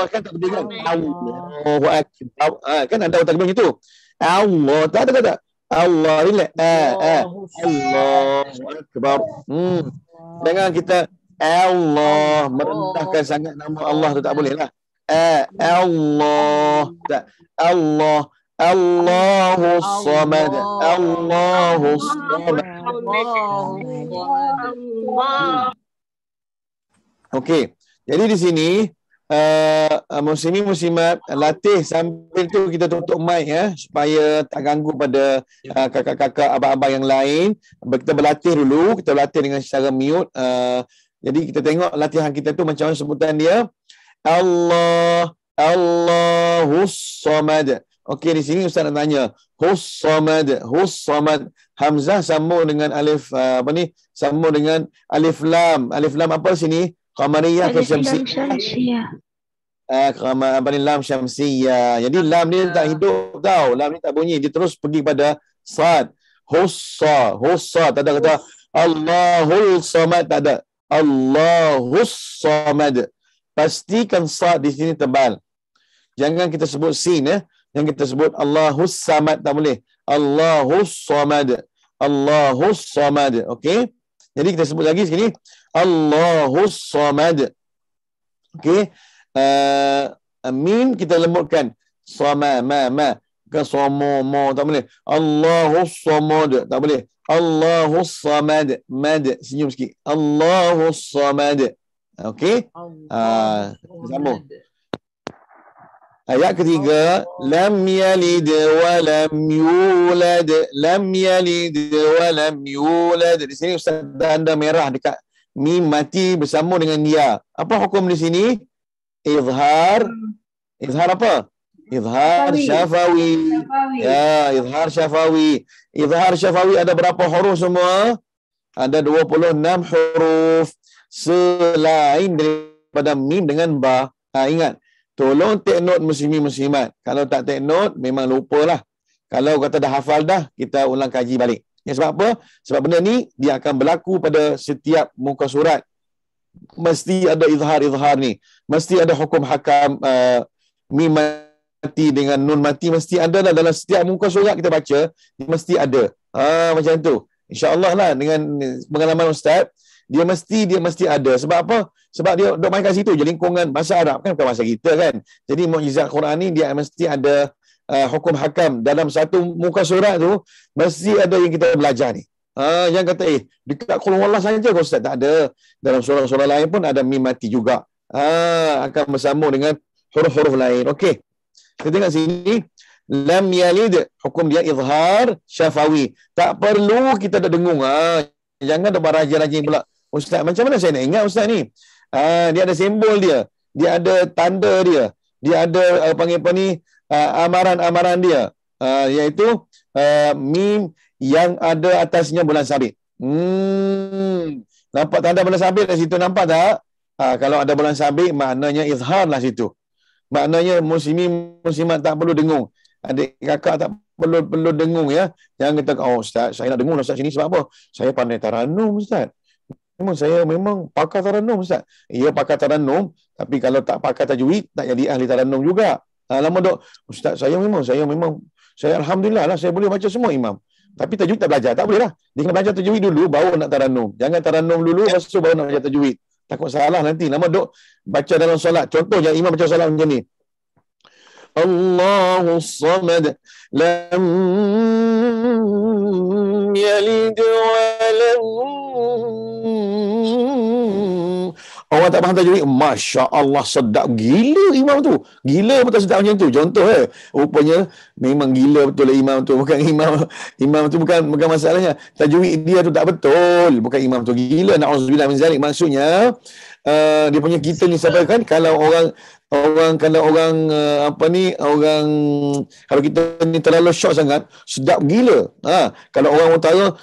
kan tak betul kan? Allahu akbar. Kan ada takbir gitu. Allah tak ada kata. Allah relax. Allahu akbar. Jangan kita Allah merendahkan sangat nama Allah tu, tak boleh lah. Allah tak. Allah Allahus samad. Allahus samad. Okey. Jadi di sini muslimin muslimat, latih sambil tu kita tutup mic, ya, supaya tak ganggu pada kakak-kakak, abang-abang yang lain. Kita berlatih dulu, kita berlatih dengan secara mute. Jadi kita tengok latihan kita tu macam mana sebutan dia. Allahus samad. Okey, di sini Ustaz nak tanya, hus samad, hamzah sambung dengan alif, sambung dengan alif lam. Alif lam apa sini? Qamariyah ke syamsiyah? Lam syamsiyah. Jadi lam ni tak hidup tau. Lam ni tak bunyi, dia terus pergi pada sad. Hussa tak ada kata Allahul samad, tak ada. Allahus samad. Pastikan sad di sini tebal. Jangan kita sebut sin, ya. Jangan kita sebut Allahus samad, tak boleh. Allahus samad. Allahus samad. Okey. Jadi kita sebut lagi sekali, Allahus samad. Okey. Mim kita lembutkan. Sama ma ke somo mo, tak boleh. Allahus samad, tak boleh. Allahus samad. Mad, senyum sikit. Allahus samad. Okey. Sambung. Ayat ketiga, lam yalid wa lam yulad. Lam yalid wa lam yulad. Di sini Ustaz tanda merah dekat mim mati bersambung dengan ya. Apa hukum di sini? Izhar. Izhar apa? Izhar syafawi. Ya, izhar syafawi. Izhar syafawi ada berapa huruf semua? Ada 26 huruf. Selain daripada mim dengan ba. Ingat, tolong take note muslimin-muslimat. Kalau tak take note, memang lupalah. Kalau kata dah hafal dah, kita ulang kaji balik. Ya, sebab apa? Sebab benda ni, dia akan berlaku pada setiap muka surat. Mesti ada izhar ni. Mesti ada hukum hakam mim mati dengan nun mati. Mesti ada lah dalam setiap muka surat kita baca. Mesti ada. Macam tu. InsyaAllah lah, dengan pengalaman Ustaz, Dia mesti ada. Sebab apa? Sebab dia duk main kat situ je, lingkungan bahasa Arab kan, bukan bahasa kita kan. Jadi mukjizat Quran ni dia mesti ada hukum hakam dalam satu muka surat tu, mesti ada yang kita belajar ni. Yang kata dekat Qul Huwallah saja kau Ustaz, tak ada. Dalam surah-surah lain pun ada mim mati juga. Akan bersambung dengan huruf-huruf lain. Okey. Kita tengok sini, lam yalid, hukum dia izhar syafawi. Tak perlu kita dah dengung. Jangan ada raja-raja pula. Ustaz, macam mana saya nak ingat Ustaz ni? Dia ada simbol dia. Dia ada tanda dia. Dia ada panggil apa ni? Amaran-amaran dia. Iaitu mim yang ada atasnya bulan sabit. Nampak tanda bulan sabit kat situ, nampak tak? Kalau ada bulan sabit, maknanya izhar lah situ. Maknanya muslimat tak perlu dengung. Adik kakak tak perlu dengung ya. Jangan kata, oh Ustaz, saya nak dengung Ustaz sini sebab apa? Saya pandai taranum Ustaz. Saya memang pakar taranum Ustaz. Ya, pakar taranum, tapi kalau tak pakar tajwid, tak jadi ahli taranum juga. Lama dok, Ustaz, saya alhamdulillah lah, saya boleh baca semua imam. Tapi tajwid tak belajar, tak boleh lah. Dia kena belajar tajwid dulu, baru nak taranum. Jangan taranum dulu, lepas tu baru nak belajar tajwid. Takut salah nanti. Lama dok baca dalam solat. Contohnya imam baca solat macam ni. Allahus Samad, lam yalid wa lam. Orang tak faham tajwid, Masya Allah, sedap gila imam tu. Gila betul sedap macam tu. Contoh rupanya memang gila betul lah imam tu. Bukan imam tu bukan masalahnya. Tajwid dia tu tak betul. Bukan imam tu gila. Na'udzubillah min zalik. Maksudnya dia punya kita ni sampai kan, kalau kita ni terlalu syok sangat, sedap gila. Kalau orang utara,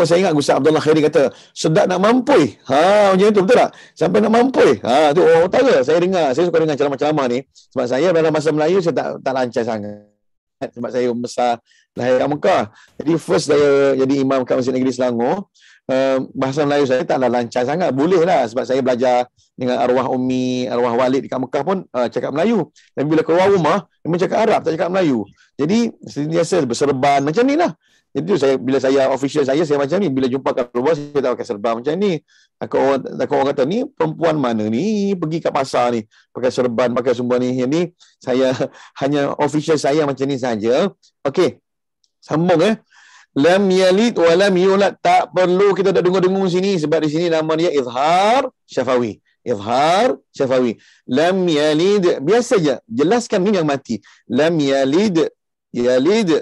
saya ingat Ustaz Abdullah Khairi kata, sedap nak mampui. Macam itu betul tak? Sampai nak mampui. Tu orang utara. Saya suka dengar ceramah-ceramah ni. Sebab saya dalam bahasa Melayu saya tak lancar sangat. Sebab saya besar lahir kat Mekah. Jadi first saya jadi imam kat Masjid Negeri Selangor. Bahasa Melayu saya taklah lancar sangat. Boleh lah sebab saya belajar dengan arwah ummi, arwah walid dekat Mekah pun cakap Melayu. Dan bila keluar rumah, memang cakap Arab, tak cakap Melayu. Jadi sentiasa berserban macam ni lah. Jadi bila saya official saya macam ni. Bila jumpa kat luar, saya tak pakai serban macam ni. Orang kata, ni perempuan mana ni pergi kat pasar ni pakai serban, pakai semua ni. Yang ni saya hanya official saya macam ni saja. Okey, sambung lam yalid wa lam yulad. Tak perlu kita dah dengung-dengung sini, sebab di sini nama dia izhar syafawi. Izhar syafawi. Lam yalid, biasa je jelaskan ni yang mati. Lam yalid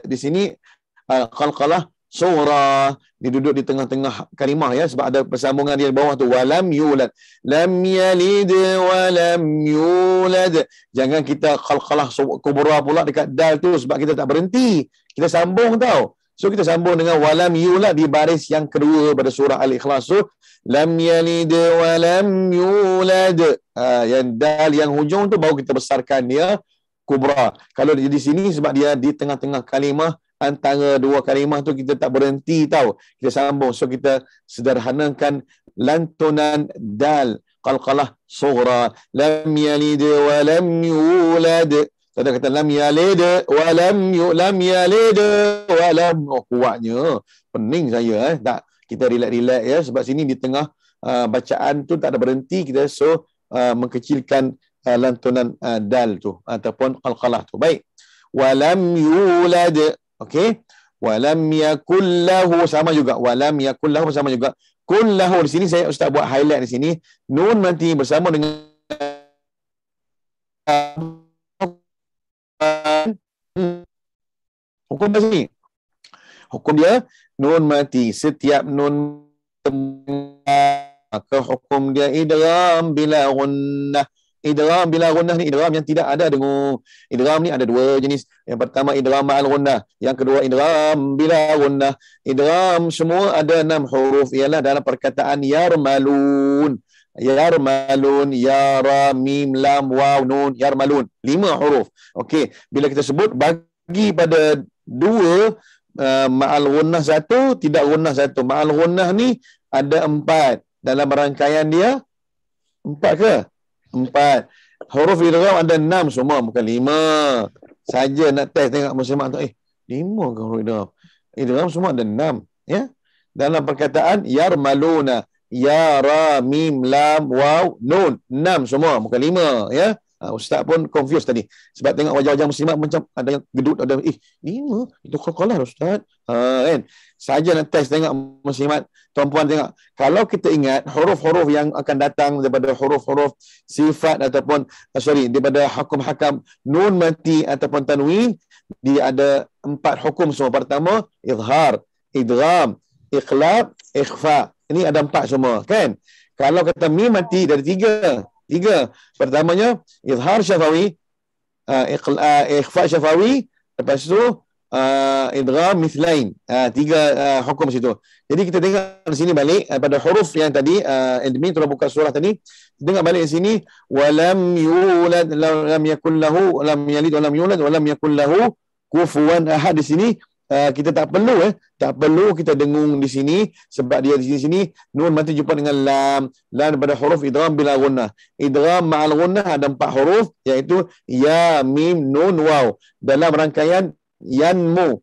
di sini qalqalah surah, dia duduk di tengah-tengah kalimah ya, sebab ada persambungan dia di bawah tu. Walam yulad, lam yalid walam yulad. Jangan kita qalqalah kubra pula dekat dal tu, sebab kita tak berhenti, kita sambung tau. So kita sambung dengan walam yulad di baris yang kedua pada surah Al-Ikhlas tu. Lam yalid walam yulad. Yang dal yang hujung tu baru kita besarkan dia kubra. Kalau dia di sini sebab dia di tengah-tengah kalimah, antara dua kalimah tu kita tak berhenti tau. Kita sambung. So kita sederhanakan lantunan dal. Qalqalah sughra. Lam yalid wa lam yulad. Tadi kata lam yalid wa lam yalid wa lam. Kuatnya. Pening saya. Tak. Kita relax-relax ya. Sebab sini di tengah bacaan tu tak ada berhenti. Kita mengkecilkan lantunan dal tu. Ataupun qalqalah tu. Baik. Wa lam yulad. Okey, walam yakul lahu sama juga. Walam yakul lahu sama juga. Kul lahu di sini saya ustaz buat highlight di sini. Nun mati bersama dengan hukum di sini. Hukum dia nun mati. Setiap nun maka hukum dia idgham bila gunnah. Idgham bila gunnah ni idgham yang tidak ada dengung. Idgham ni ada dua jenis. Yang pertama idgham ma'al gunnah, yang kedua idgham bila gunnah. Idgham semua ada 6 huruf, ialah dalam perkataan yarmalun. Yarmalun, ya ra mim lam waw nun, yarmalun. 5 huruf. Okey, bila kita sebut bagi pada 2 ma'al gunnah 1, tidak gunnah 1. Ma'al gunnah ni ada 4 dalam rangkaian dia. 4 ke? 4. Huruf idgham ada 6 semua, bukan 5. Saja nak test tengok muslimat tu 5 ke huruf idgham. Idgham semua ada 6 ya. Dalam perkataan yarmaluna. ya, ra, mim, lam, waw, nun. 6 semua, bukan 5 ya. Ustaz pun confused tadi. Sebab tengok wajah-wajah muslimat macam ada yang gedut, ada 5. Itu qalqalah Ustaz. Kan? Saja nak test tengok muslimat, tuan-puan tengok. Kalau kita ingat huruf-huruf yang akan datang daripada huruf-huruf sifat ataupun daripada hukum-hakam nun mati ataupun tanwin, dia ada 4 hukum semua. Pertama, izhar, idgham, iqlab, ikhfa. Ini ada 4 semua, kan? Kalau kata mim mati dari 3. Pertamanya izhar syafawi, ikhfa syafawi, lepas tu idgham mithlain. 3 hukum situ. Jadi kita tengok di sini balik pada huruf yang tadi, admin telah buka surah tadi. Tengok balik di sini, walam yulad lam yakul lahu, lam yalid walam yulad walam yakul lahu kufuwan ahad. Di sini kita tak perlu kita dengung di sini, sebab dia di sini nun mati jumpa dengan lam daripada huruf idgham bila gunnah. Idgham ma'al gunnah ada 4 huruf, iaitu ya, mim, nun, waw. Dalam rangkaian yanmu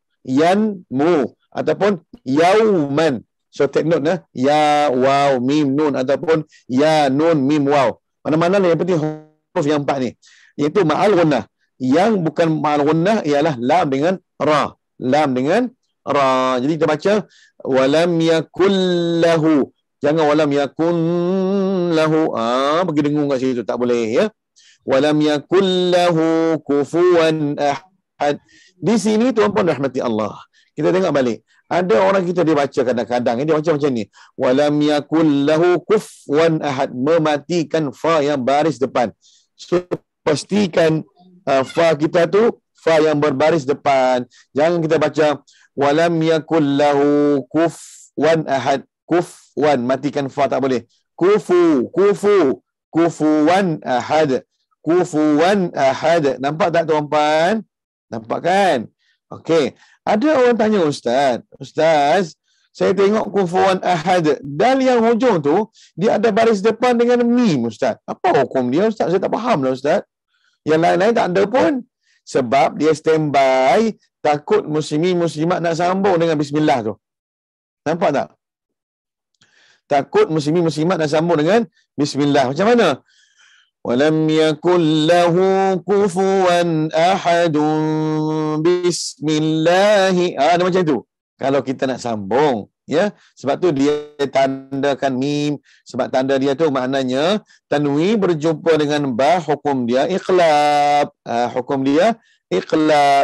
ataupun yauman. So take note ya, waw, mim, nun ataupun ya, nun, mim, waw. Mana-mana yang penting huruf yang 4 ni, iaitu ma'al gunnah. Yang bukan ma'al gunnah ialah lam dengan ra. Jadi kita baca walam yakul lahu. Jangan walam yakun lahu. Pergi dengung kat situ, tak boleh ya. Walam yakul lahu kufuwan ahad. Di sini tuan-puan rahmati Allah, kita tengok balik. Ada orang kita dia baca kadang-kadang dia baca macam ni. Walam yakul lahu kufuwan ahad, mematikan fa yang baris depan. So pastikan fa kita tu fa yang berbaris depan. Jangan kita baca walam yakul lahu kufuwan ahad. Kufuwan, matikan fa, tak boleh. Kufuwan ahad. Kufuwan ahad. Nampak tak tuan-puan? Nampak kan? Okey. Ada orang tanya Ustaz, saya tengok kufuwan ahad, dal yang hujung tu dia ada baris depan dengan mim Ustaz. Apa hukum dia Ustaz? Saya tak faham lah Ustaz. Yang lain-lain tak ada pun. Sebab dia standby, takut muslimat nak sambung dengan bismillah tu. Nampak tak? Takut muslimat nak sambung dengan bismillah. Macam mana? Walam yakul lahu kufuwan ahadun bismillahi. Ada macam tu. Kalau kita nak sambung, ya. Sebab tu dia tandakan mim. Sebab tanda dia tu maknanya tanwi berjumpa dengan ba, hukum dia iqlab.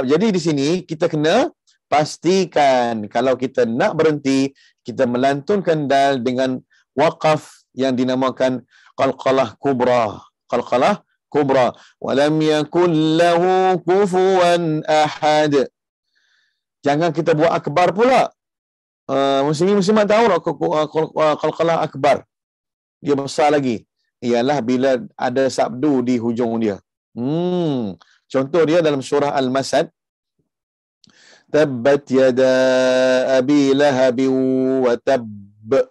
Jadi di sini kita kena pastikan kalau kita nak berhenti, kita melantunkan dal dengan waqaf yang dinamakan qalqalah kubra. Walam yakul lahu kufuwan ahad. Jangan kita buat akbar pula. Muslimat tahu qalqalah akbar, dia besar lagi, ialah bila ada sabdu di hujung dia. Contoh dia dalam surah Al-Masad, tabbat yada abi lahabi wa tabb.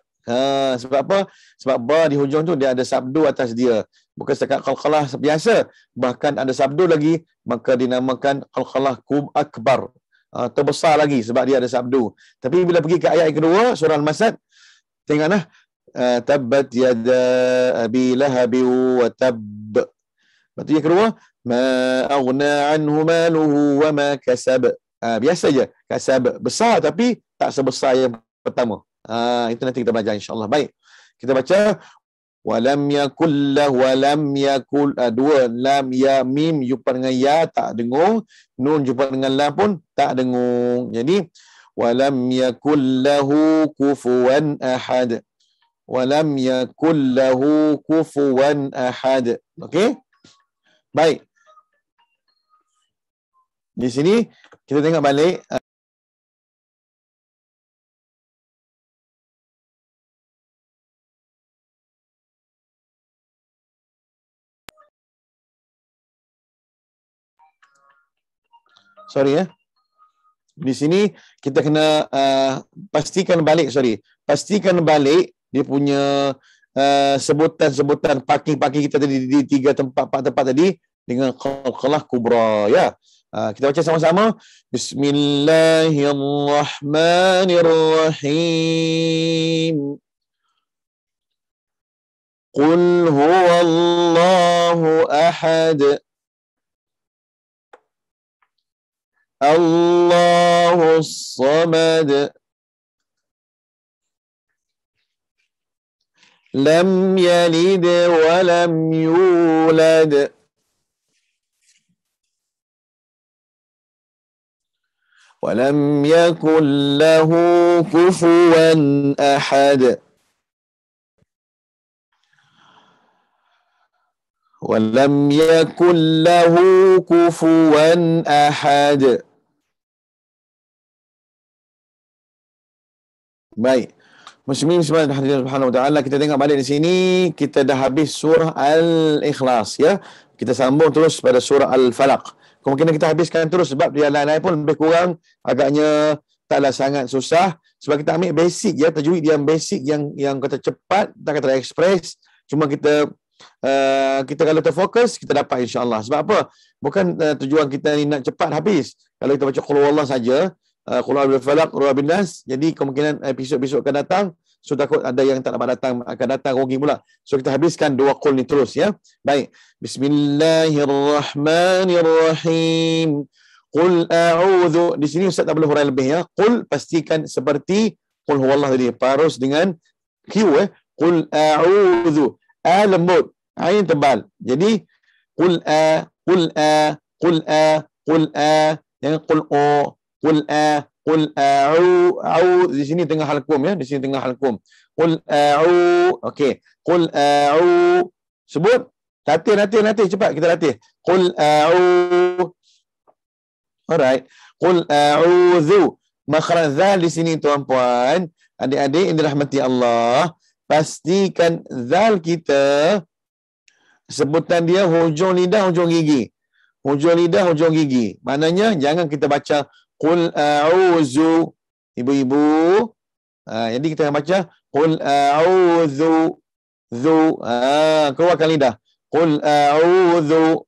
Sebab apa? Sebab ba di hujung tu dia ada sabdu atas dia. Bukan setakat qalqalah biasa, bahkan ada sabdu lagi, maka dinamakan qalqalah akbar. Terbesar lagi sebab dia ada sabdu. Tapi bila pergi ke ayat kedua surah Al-Masad, tengoklah tabbat yada abi lahabi wa tabb. Lepas tu yang kedua, ma aghna anhu maluhu wa ma kasab. Biasa je kasab, besar tapi tak sebesar yang pertama. Itu nanti kita baca insya-Allah. Baik. Kita baca walam yakul lahu, walam yakul, dua lam ya mim jumpa dengan ya tak dengung, nun jumpa dengan lam pun tak dengung. Jadi walam yakul lahu kufuwan ahad. Walam yakul lahu kufuwan ahad. Okey? Baik. Di sini kita tengok balik. Sorry ya. Di sini kita kena pastikan balik Pastikan balik dia punya sebutan-sebutan parking kita tadi di 3 tempat 4 tempat tadi dengan qalqalah kubra ya. Kita baca sama-sama. Bismillahirrahmanirrahim. Qul huwallahu ahad. Allahus samad. Lam yalid wa lam yulad. Wa lam yakul lahu kufuwan ahad. Wa lam yakul lahu kufuwan ahad. Baik. Muslimin subhanahu wa ta'ala, kita tengok balik di sini, kita dah habis surah Al-Ikhlas ya. Kita sambung terus pada surah Al-Falaq. Kemungkinan kita habiskan terus sebab dia lain-lain pun lebih kurang agaknya taklah sangat susah sebab kita ambil basic ya, tajwid yang basic yang kata cepat, tak kata express. Cuma kita kalau terfokus kita dapat insya-Allah. Sebab apa? Bukan tujuan kita ni nak cepat habis. Kalau kita baca qul huwallah saja, qul a'udzu falaq, qul a'udzu binnas, jadi kemungkinan episod-episod akan datang so takut ada yang tak dapat datang, akan datang rugi pula. So kita habiskan dua qul ni terus ya. Baik. Bismillahirrahmanirrahim. Qul a'udzu. Di sini Ustaz tak perlu huraian lebih ya. Qul pastikan seperti qul huwallah tadi, parus dengan Q Qul a'udzu. A lembut, ain tebal. Jadi qul a, qul a, qul a, qul a, jangan qul o, qul a, qul a'u. Di sini tengah halqum ya, di sini tengah halqum. Qul a'u. Okey. Qul a'u. Sebut. Latih cepat kita latih. Qul a'u. Alright. Qul a'udzu. Makhraj zal di sini tuan-puan, adik-adik yang dirahmati Allah, pastikan zal kita sebutan dia hujung lidah, hujung gigi. Hujung lidah, hujung gigi. Maknanya jangan kita baca qul a'udzu. Ibu-ibu. Jadi kita baca qul a'udzu. Zu. Keluarkan lidah. Qul a'udzu.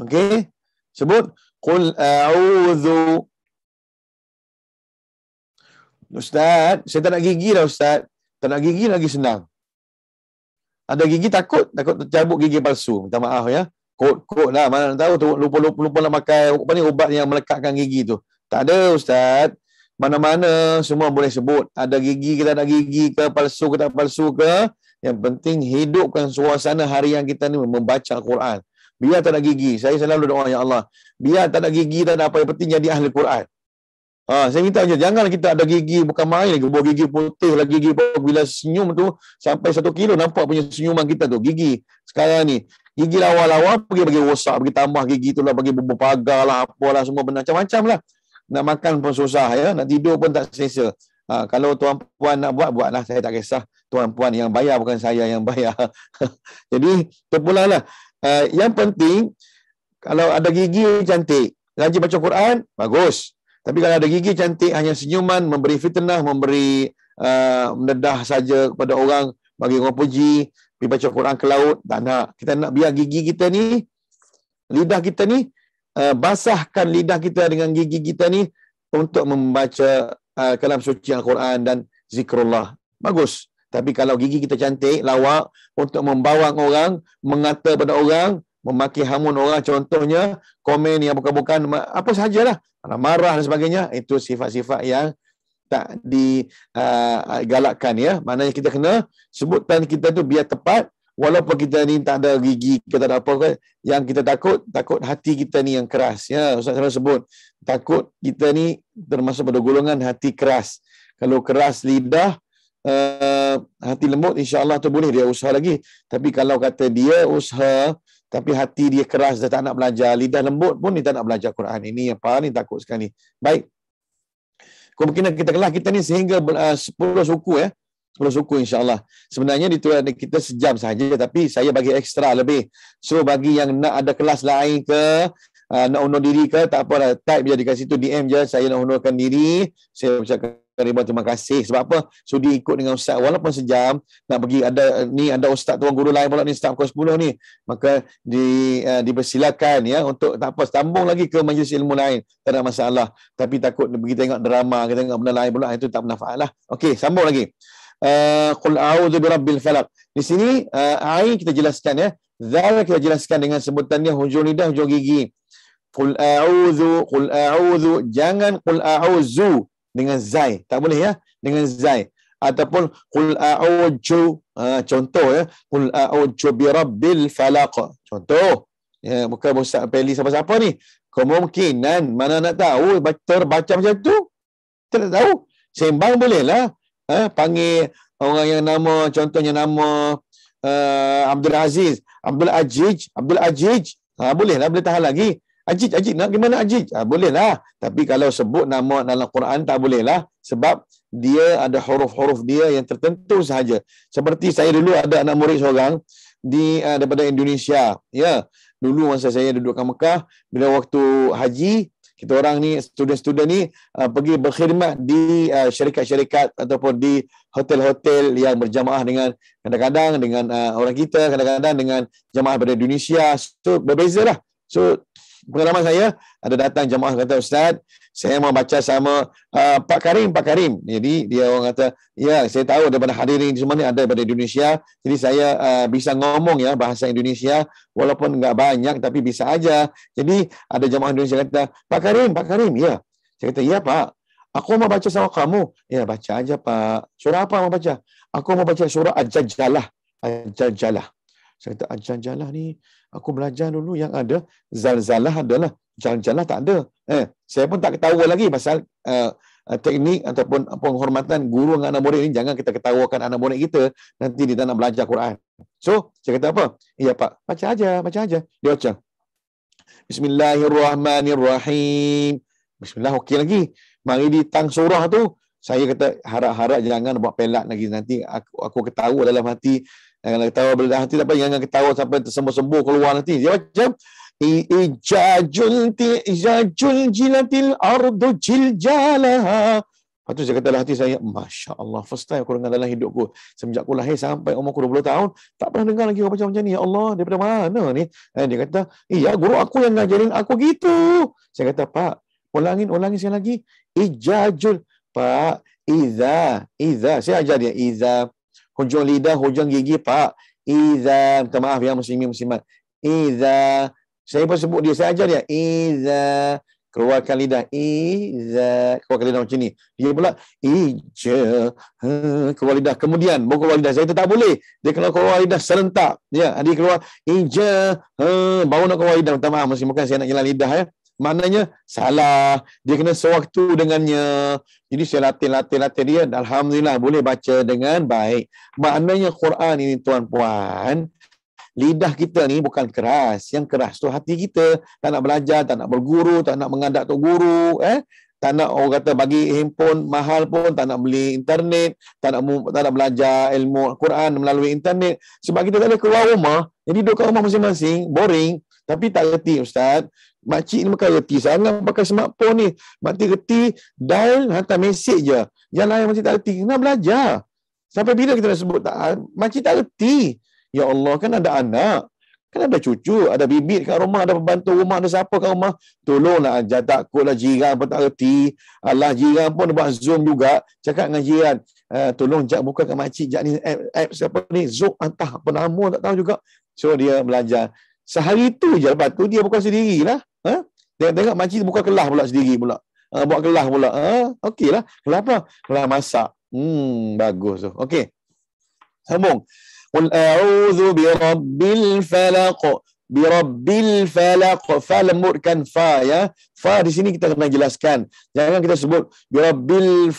Okey. Sebut qul a'udzu. Ustaz, saya tak nak gigi dah Ustaz. Tak nak gigi lagi senang. Ada gigi takut tercabut gigi palsu. Minta maaf ya. Kod lah. Mana nak tahu tu lupa nak pakai apa ni ubat yang melekatkan gigi tu. Tak ada Ustaz. Mana-mana semua boleh sebut. Ada gigi ke tak ada gigi ke, palsu ke tak palsu ke. Yang penting hidupkan suasana harian kita ni membaca Al-Quran. Biar tak ada gigi. Saya selalu doa, ya Allah, biar tak ada gigi, tak ada apa, yang penting jadi ahli Quran. Saya minta je, janganlah kita ada gigi bukan main lagi, buah gigi putih lah, gigi bila senyum tu sampai 1 kilo nampak punya senyuman kita tu. Gigi sekarang ni, gigi lawa-lawa bagi rosak, bagi tambah gigi tu lah, bagi bumbu pagar lah, apalah semua benda macam-macam lah. Nak makan pun susah ya, nak tidur pun tak selesa. Kalau tuan-puan nak buatlah, saya tak kisah. Tuan-puan yang bayar, bukan saya yang bayar. Jadi terpulanglah. Yang penting kalau ada gigi cantik, rajin baca Quran, bagus. Tapi kalau ada gigi cantik, hanya senyuman, memberi fitnah, memberi mendedah saja kepada orang, bagi orang puji, pergi baca Quran ke laut, tak nak. Kita nak biar gigi kita ni, lidah kita ni, basahkan lidah kita dengan gigi kita ni untuk membaca kalam suci Al-Quran dan zikrullah. Bagus. Tapi kalau gigi kita cantik, lawak, untuk membawang orang, mengata pada orang, memaki hamun orang, contohnya komen yang bukan-bukan, apa sahajalah, marah dan sebagainya, itu sifat-sifat yang tak digalakkan ya. Maknanya kita kena sebutan kita tu biar tepat, walaupun kita ni tak ada gigi, kita tak ada apa, yang kita takut hati kita ni yang keras ya. Ustaz selalu sebut, takut kita ni termasuk pada golongan hati keras. Kalau keras lidah, hati lembut, insya-Allah tu boleh dia usaha lagi. Tapi kalau kata dia usaha tapi hati dia keras, dia tak nak belajar, lidah lembut pun dia tak nak belajar Quran, ini yang paling takut sekali. Baik, kemungkinan kita kelas kita ni sehingga 10 suku ya, 10 suku insya-Allah. Sebenarnya ditulis kita sejam saja, tapi saya bagi ekstra lebih. So bagi yang nak ada kelas lain ke, nak undur diri ke, tak apa lah, type je dekat situ, DM je, saya nak undurkan diri, saya ucapkan terima kasih. Sebab apa? Sudi ikut dengan ustaz walaupun sejam, nak pergi ada ustaz tuan guru lain pula ni, start pukul 10 ni, maka dipersilakan ya, untuk tak apa, sambung lagi ke majlis ilmu lain, tak ada masalah. Tapi takut pergi tengok drama, kita tengok benda lain pula, itu tak bermanfaat lah. Okey, sambung lagi. qul a'udzu birabbil falaq. Di sini ain kita jelaskan ya. Zal kita jelaskan dengan sebutannya hujung lidah, hujung gigi. Qul a'udzu, jangan qul a'udzu dengan zai. Tak boleh ya, dengan zai. Ataupun qul a'udzu, contoh ya, qul a'udzu birabbil falaq. Contoh. Ya, bukan Ustaz Peli siapa-siapa ni. Kemungkinan mana nak tahu terbaca macam tu? Kita tak tahu. Sembang bolehlah. Panggil orang yang nama, contohnya nama Abdul Aziz, Abdul Ajij. Bolehlah, boleh tahan lagi. Ajij, nak gimana Ajij? Bolehlah. Tapi kalau sebut nama dalam Quran tak bolehlah. Sebab dia ada huruf-huruf dia yang tertentu sahaja. Seperti saya dulu ada anak murid seorang daripada Indonesia. Ya. Dulu masa saya duduk kat Mekah, bila waktu haji, kita orang ni, student-student ni pergi berkhidmat di syarikat-syarikat ataupun di hotel-hotel yang berjamaah dengan, kadang-kadang dengan orang kita, kadang-kadang dengan jamaah daripada Indonesia. So berbeza lah. So pengalaman saya, ada datang jamaah kata, Ustaz, saya mau baca sama Pak Karim. Jadi dia orang kata, ya saya tahu daripada hadirin semua ni ada daripada Indonesia. Jadi saya bisa ngomong ya bahasa Indonesia, walaupun enggak banyak tapi bisa aja. Jadi ada jamaah Indonesia kata, Pak Karim, ya. Saya kata, ya Pak, aku mau baca sama kamu. Ya baca aja Pak. Surah apa mau baca? Aku mau baca surah Al-Jajalah. Saya kata, Al-Jajalah ni aku belajar dulu yang ada zalzalah adalah, Jalah tak ada. Saya pun tak ketawa lagi pasal teknik ataupun penghormatan guru dengan anak murid ni. Jangan kita ketawakan anak murid kita, nanti dia tak nak belajar Quran. So, saya kata apa? Ya Pak, baca aja. Dia baca. Bismillahirrahmanirrahim. Bismillah, okey lagi. Mari di tang surah tu, saya kata harap-harap jangan buat pelak lagi. Nanti aku ketawa dalam hati. Jangan ketawa dalam hati, tapi jangan ketawa sampai tersembuh-sembuh keluar nanti. Dia macam Ijajul jilatil ardu jiljalaha. Lepas tu saya kata dalam hati saya, Masya Allah, first time aku dengar dalam hidupku. Semenjak aku lahir sampai umurku 20 tahun, tak pernah dengar lagi orang macam ni. Ya Allah, daripada mana ni? Dia kata, iya guru aku yang ngajarin aku gitu. Saya kata, Pak, ulangin sekali lagi. Ijajul. Pak, Iza. Saya ajar dia, Iza. Hujung lidah, hujung gigi, Pak. Iza. Minta maaf ya, muslimat. Iza. Saya pun sebut dia, saya ajar dia. Iza. Keluarkan lidah. Iza. Keluarkan lidah macam ni. Dia pula, Ija. Keluar lidah. Kemudian, baru keluar lidah. Saya tak boleh. Dia kena keluar lidah serentak. Ya, dia keluar. Ija. Baru nak keluar lidah. Minta maaf, bukan saya nak jalan lidah ya. Maknanya salah. Dia kena sewaktu dengannya. Jadi saya latih dia. Alhamdulillah boleh baca dengan baik. Maknanya Quran ini tuan-puan, lidah kita ni bukan keras. Yang keras tu hati kita. Tak nak belajar, tak nak berguru, tak nak mengadap tok guru. Tak nak orang kata bagi handphone mahal pun, tak nak beli internet, tak nak belajar ilmu Quran melalui internet. Sebab kita tak boleh keluar rumah. Jadi duduk kat rumah masing-masing, boring. Tapi tak reti Ustaz. Makcik ni bukan reti sangat pakai smartphone ni. Makcik reti dial, hantar mesej je. Yang lain makcik tak reti. Kena belajar. Sampai bila kita nak sebut tak? Makcik tak reti. Ya Allah, kan ada anak. Kan ada cucu. Ada bibit kat rumah. Ada pembantu rumah. Ada siapa kat rumah. Tolonglah ajar. Takutlah jiran pun tak reti. Allah, jiran pun buat Zoom juga. Cakap dengan jiran. Tolong jak buka kat makcik. Jak ni app siapa ni. Zoom entah apa nama tak tahu juga. So dia belajar. Sehari tu je. Lepas tu dia buka sendirilah. Tengok makcik buka kelas pula sendiri pula. Buat kelas pula. Okey lah. Kelas apa? Kelas masak. Bagus tu. Okey. Sambung. Qul a'udzu birabbil falaq. Birabbil falaq. Fa lembutkan fa ya. Fa di sini kita kena jelaskan. Jangan kita sebut birabbil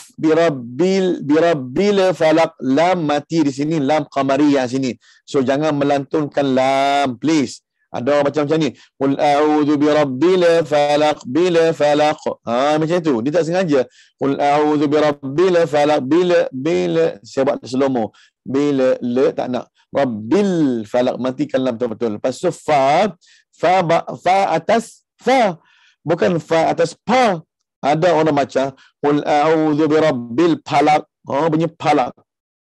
falaq. Lam mati di sini. Lam qamariyah sini. So jangan melantunkan lam. Please. Ada macam ni. Qul a'udzu birabbil falaq bil falaq. Macam tu. Dia tak sengaja. Qul a'udzu birabbil falaq bil saya buat slow-mo. Bila tak nak. Rabbil falaq, matikan lam betul-betul. Lepas tu fa atas fa. Bukan fa atas pa. Ada orang baca qul a'udzu birabbil falaq. Bunyi falaq.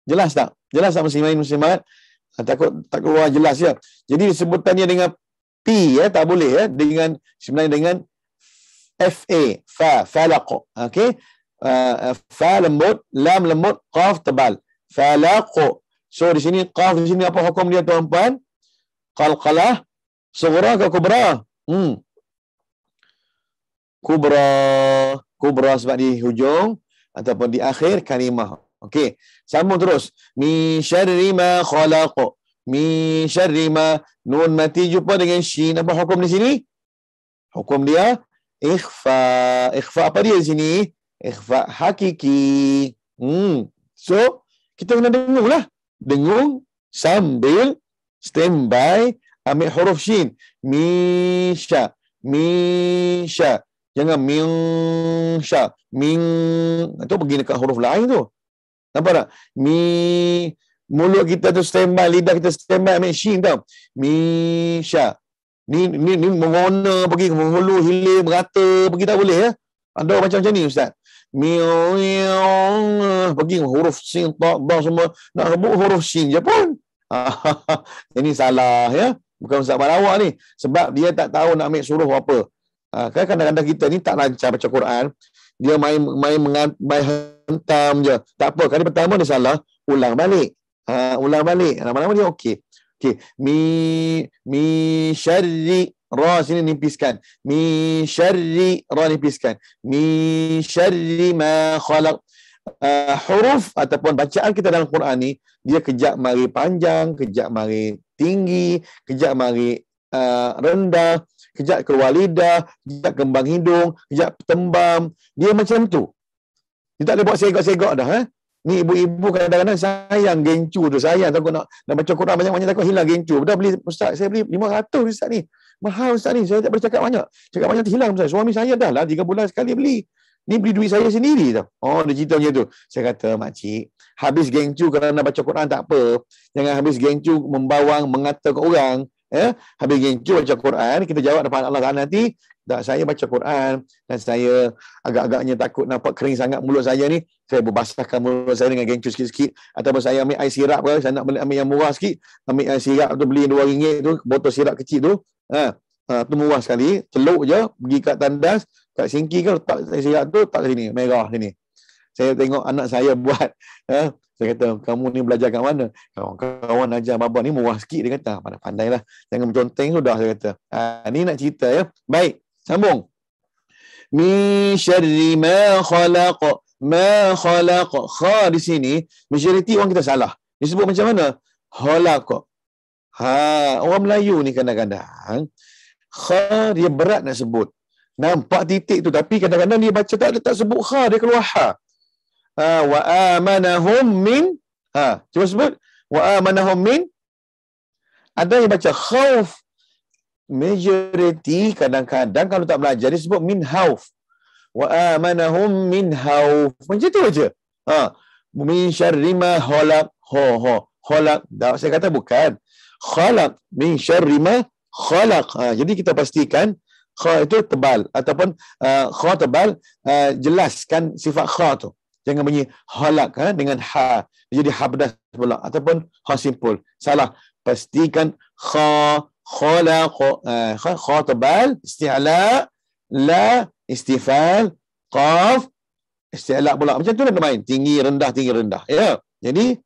Jelas tak? Jelas tak muslimat? Takut tak keluar jelas ya. Jadi sebutannya dengan P ya, tak boleh ya, dengan sebenarnya dengan fa falaq. Okey. Fa lembut, lam lembut, qaf tebal. falaq. So di sini qaf di sini apa hukum dia tuan-puan? Qalqalah sughra ke kubra? Kubra sebab di hujung ataupun di akhir kalimah. Okey, sambung terus. Min syarri ma khalaq. Min syarri ma, nun mati jumpa dengan shin. Apa hukum di sini? Hukum dia ikhfa. Ikhfa apa dia di sini? Ikhfa hakiki. So, kita kena dengung lah. Dengung sambil standby ambil huruf shin. Misha. Misha. Jangan minsha. Itu pergi dekat huruf lain tu. Nampak tak? Mulut kita tu standby, lidah kita standby ambil shin tau. Misha. Ni mengona pergi ke hulu, hilir, merata, pergi tak boleh ya. Ada macam ni Ustaz. Pergi huruf sin, ta, ba semua. Nak sebut huruf sin je pun. Ini salah ya. Bukan Ustaz Barawak ni. Sebab dia tak tahu nak ambil suruh apa. Kan kadang-kadang kita ni tak lancar baca Quran. Dia main hentam je. Tak apa. Kali pertama dia salah. Ulang balik. Ulang balik. Lama-lama dia okey. Okey. Mi syarri. Ra sini nipiskan. Mi syarri. Ra nipiskan. Mi syarri ma khalaq. Huruf ataupun bacaan kita dalam Quran ni, dia kejap mari panjang, kejap mari tinggi, kejap mari rendah, kejap keluar lidah, kejap kembang hidung, kejap tembam. Dia macam tu. Dia tak boleh buat segak-segak dah. Ni ibu-ibu kadang-kadang sayang gencu tu. Sayang takut nak baca Quran banyak-banyak takut hilang gencu. Dah beli, Ustaz, saya beli 500 Ustaz ni. Mahal Ustaz ni. Saya tak boleh cakap banyak. Cakap banyak hilang Ustaz. Suami saya dah lah 3 bulan sekali beli. Ni beli duit saya sendiri tau. Oh, dia cerita macam tu. Saya kata, makcik, habis gencu kerana baca Quran tak apa. Jangan habis gencu membawang, mengata ke orang. Habis gencu baca Quran, kita jawab depan Allah Ta'ala nanti, tak, saya baca Quran dan saya agak-agaknya takut nampak kering sangat mulut saya ni. Saya berbasahkan mulut saya dengan gencu sikit-sikit. Ataupun saya ambil air sirap ke, saya nak ambil yang murah sikit. Ambil air sirap tu, beli RM2 tu, botol sirap kecil tu. Tu murah sekali. Celuk je, pergi kat tandas, kat sinki kan, letak air sirap tu, tak sini, merah sini. Saya tengok anak saya buat. Saya kata, kamu ni belajar kat mana? Kawan-kawan ajar baba ni murah sikit. Dia kata, pandai-pandailah. Jangan menconteng sudah, saya kata. Ni nak cerita ya. Baik, sambung. Min syarri ma khalaq. Ma khalaq. Kha di sini, majoriti orang kita salah. Disebut macam mana? Khalaq. Orang Melayu ni kadang-kadang, kha dia berat nak sebut. Nampak titik tu, tapi kadang-kadang dia baca tak sebut kha, dia keluar ha. Wa amanahum min, cuba sebut wa amanahum min. Ada yang baca khauf. Majority kadang-kadang kalau tak belajar dia sebut min hauf. Wa amanahum min hauf. Macam tu aja. Min syarri ma khalaq. Khalaq. Saya kata bukan. Khalaq min syarri ma khalaq. Jadi kita pastikan kha itu tebal ataupun kha tebal, jelaskan sifat kha tu. Jangan bunyi halak dengan ha. Jadi ha pedas pula ataupun ha simpul. Salah. Pastikan kha khalaq. Kha tebal, isti'la, la istifal, qaf isti'la pula. Macam tu nak main. Tinggi rendah, tinggi rendah. Ya. Jadi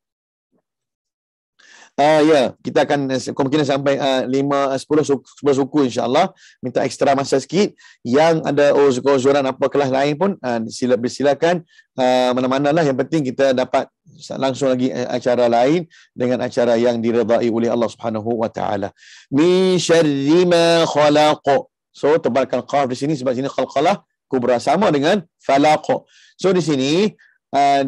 ya, kita akan kemungkinan sampai 10 suku insya-Allah. Minta ekstra masa sikit. Yang ada uzuran apa kelas lain pun silakan mana-mana lah. Yang penting kita dapat langsung lagi acara lain dengan acara yang diredai oleh Allah Subhanahu wa taala. Min syarri ma khalaq. So tebalkan qaf di sini sebab sini khalqalah kubra sama dengan falaq. So di sini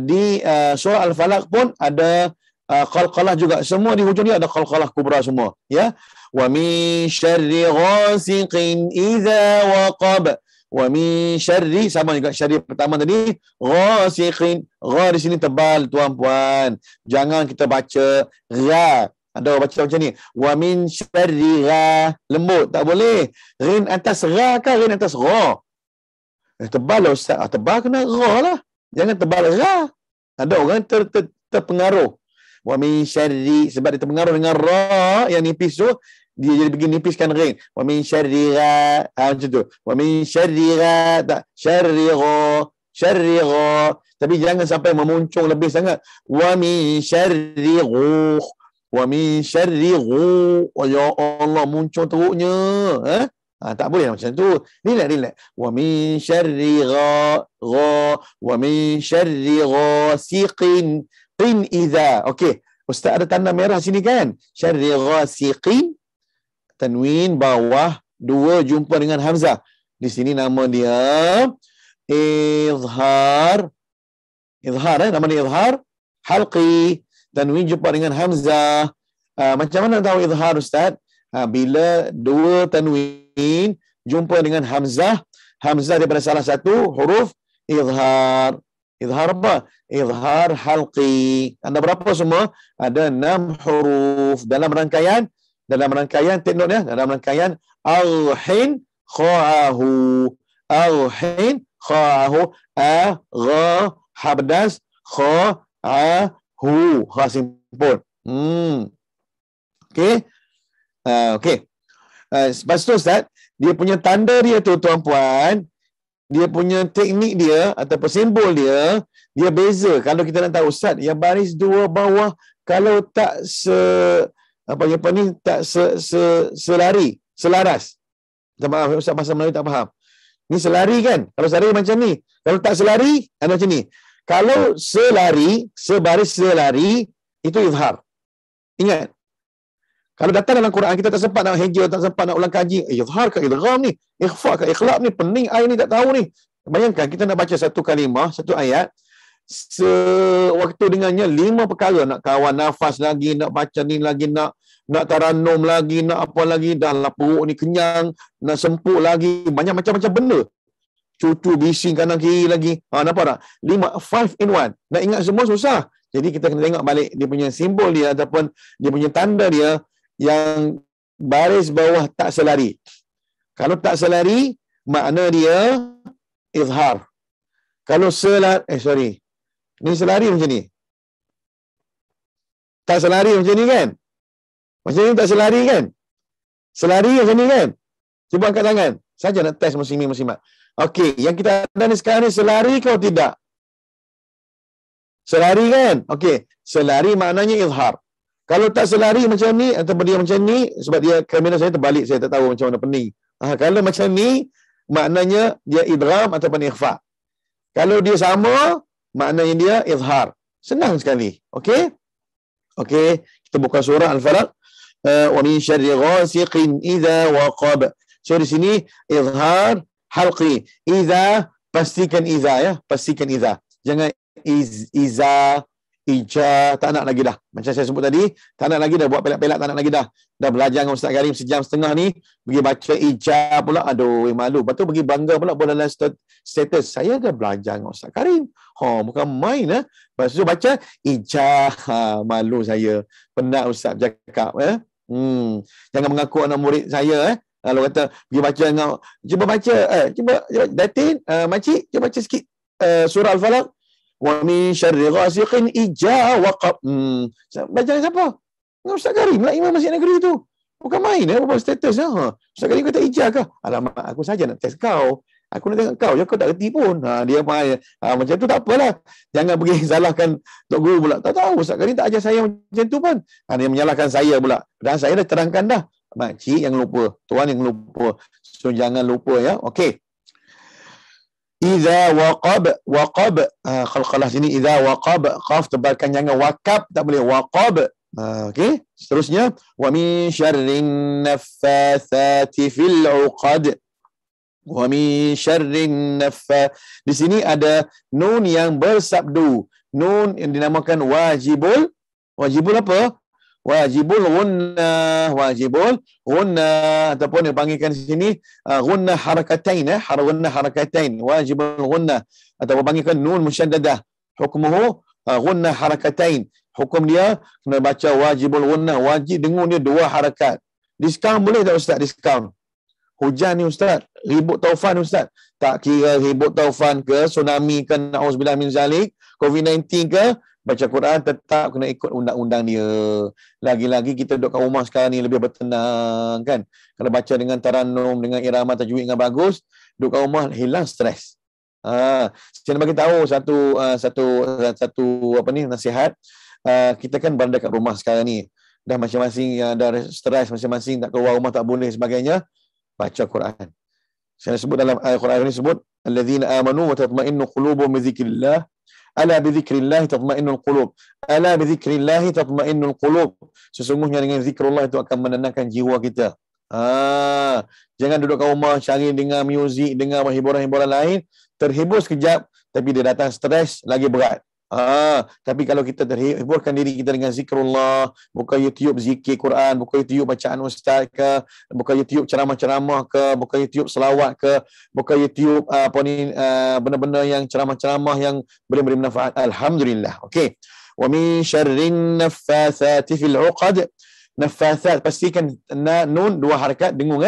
di surah Al-Falaq pun ada qalqalah juga. Semua di hujung dia ada qalqalah kubra semua. Ya. Wa min syarri ghasiqin idza waqab. Wa min syarri, sama juga syarri pertama tadi. Ghasiqin. Gha di sini tebal tuan-puan. Jangan kita baca ra. Ada orang baca macam ni. Wa min syarri ra. Lembut. Tak boleh. Rin atas ra ke rin atas ra? Tebal lah Ustaz. Tebal kena ra lah. Jangan tebal ra. Ada orang terpengaruh. Wa min syarri, sebab dia terpengaruh dengan ra yang nipis tu, dia jadi pergi nipiskan ring. Wa min syarri ra, macam tu. Wa min syarri ra, tak syarri ra, syarri gha. Tapi jangan sampai memuncung lebih sangat. Wa min syarri ghuh. Wa min syarri ghuh. Oh, ya Allah, muncung teruknya. Tak boleh macam tu. Relax. Wa min syarri gha. Wa min syarri ghasiqin. Qin idza. Okey. Ustaz ada tanda merah sini kan? Syarri ghasiqin. Tanwin bawah 2 jumpa dengan hamzah. Di sini nama dia izhar. Izhar nama dia izhar. Halqi. Tanwin jumpa dengan hamzah. Macam mana tahu izhar Ustaz? Bila 2 tanwin jumpa dengan hamzah. Hamzah daripada salah satu huruf izhar. Izhar apa? Izhar halqi. Ada berapa semua? Ada 6 huruf dalam rangkaian. Take note ya. Dalam rangkaian al-hin kha'ahu. Al-hin kha'ahu. Gha habdas kha'ahu. Kha simpul. Okey. Okey. Lepas tu Ustaz, dia punya tanda dia tu tuan-puan, dia punya teknik dia ataupun simbol dia, dia beza. Kalau kita nak tahu Ustaz, yang baris 2 bawah kalau tak selari, selaras. Maaf Ustaz, bahasa Melayu tak faham. Ni selari kan? Kalau selari macam ni. Kalau tak selari, ada macam ni. Kalau selari, sebaris selari, itu izhar. Ingat. Kalau datang dalam Quran, kita tak sempat nak hijau, tak sempat nak ulang kaji. Izhar ke idgham ni? Ikhfa ke ikhlab ni? Pening air ni tak tahu ni. Bayangkan, kita nak baca satu kalimah, satu ayat, sewaktu dengannya 5 perkara. Nak kawal nafas lagi, nak baca ni lagi, nak taranum lagi, nak apa lagi, dah lah perut ni kenyang, nak sempuk lagi, banyak macam-macam benda. Cucu bising kanan kiri lagi. Nampak tak? 5 in 1. Nak ingat semua susah. Jadi kita kena tengok balik dia punya simbol dia ataupun dia punya tanda dia yang baris bawah tak selari. Kalau tak selari, makna dia izhar. Kalau selari, ni selari macam ni. Tak selari macam ni kan? Macam ni tak selari kan? Selari macam ni kan? Cuba angkat tangan. Saja nak test muslimin-muslimat. Okey, yang kita ada ni sekarang ni selari ke tidak? Selari kan? Okey, selari maknanya izhar. Kalau tak selari macam ni ataupun dia macam ni, sebab dia kamera saya terbalik, saya tak tahu macam mana pening. Kalau macam ni, maknanya dia idgham ataupun ikhfa. Kalau dia sama, maknanya dia izhar. Senang sekali. Okey? Okey, kita buka surah Al-Falaq. Wa min syarri ghasiqin idza waqab. So di sini izhar halqi. Idza, pastikan idza ya, pastikan idza. Jangan iza, ija, tak nak lagi dah. Macam saya sebut tadi, tak nak lagi dah, buat pelak-pelak tak nak lagi dah. Dah belajar dengan Ustaz Karim 1.5 jam ni, pergi baca ija pula, aduh malu. Lepas tu pergi bangga pula buat dalam status, saya dah belajar dengan Ustaz Karim. Bukan main eh. Lepas tu baca ija, malu saya. Penat Ustaz cakap Jangan mengaku anak murid saya Kalau kata pergi baca dengan, cuba baca, cuba Datin, makcik, cuba baca sikit surah Al-Falaq. Wa min syarri ghasiqin idza waqab. Baca siapa? Ustaz Karim lah, Imam Masjid Negeri tu. Bukan main buat status Ustaz Karim kata ija ke? Alamak, aku saja nak test kau. Aku nak tengok kau je, kau tak reti pun. Dia macam tu tak apalah. Jangan pergi salahkan Tok Guru pula. Tak tahu Ustaz Karim tak ajar saya macam tu pun. Dia menyalahkan saya pula. Dan saya dah terangkan dah. Makcik yang lupa, tuan yang lupa. So jangan lupa ya. Okey. Iza waqab, qalqalah sini, iza waqab, qaf tebalkan, jangan waqab, tak boleh waqab. Okey, seterusnya wa min syarrin naffatsati fil 'uqad. Wa min syarrin di sini ada nun yang bersabdu. Nun yang dinamakan wajibul apa? Wajibul ghunnah ataupun yang panggilkan di sini ghunnah harakatain ghunnah harakatain, wajibul ghunnah ataupun panggilkan nun musyaddadah, hukmuhu ghunnah harakatain, hukum dia kena baca wajibul ghunnah, wajib dengung dia 2 harakat. Diskaun boleh tak Ustaz? Diskaun hujan ni Ustaz, ribut taufan Ustaz, tak kira ribut taufan ke, tsunami ke, na'udzubillah min zalik, COVID-19 ke, baca Quran tetap kena ikut undang-undang dia. Lagi-lagi kita duduk kat rumah sekarang ni lebih bertenang kan. Kalau baca dengan taranum, dengan irama tajwid dengan bagus, duduk kat rumah hilang stres. Saya nak bagi tahu satu apa ni nasihat. Kita kan berada kat rumah sekarang ni. Dah masing-masing dah stres, masing-masing tak keluar rumah tak boleh sebagainya. Baca Quran. Saya sebut dalam Al-Quran ini sebut alladzina amanu wa tatma'innu qulubuhum bi dzikrillah. Ala bi dzikrillah tatma'innul qulub. Ala bi dzikrillah tatma'innul qulub. Sesungguhnya dengan zikrullah itu akan menenangkan jiwa kita. Jangan duduk kat rumah cari dengar muzik, dengar hiburan-hiburan lain, terhibur sekejap tapi dia datang stres lagi berat. Tapi kalau kita terhiburkan diri kita dengan zikrullah, buka YouTube zikir Quran, buka YouTube bacaan ustaz ke, buka YouTube ceramah-ceramah ke, buka YouTube selawat ke, buka YouTube benda-benda yang ceramah-ceramah yang boleh beri manfaat. Alhamdulillah. Okey. Wa min syarrin naffatsati fil 'uqad. Naffatsat pastikan nun dua harakat dengung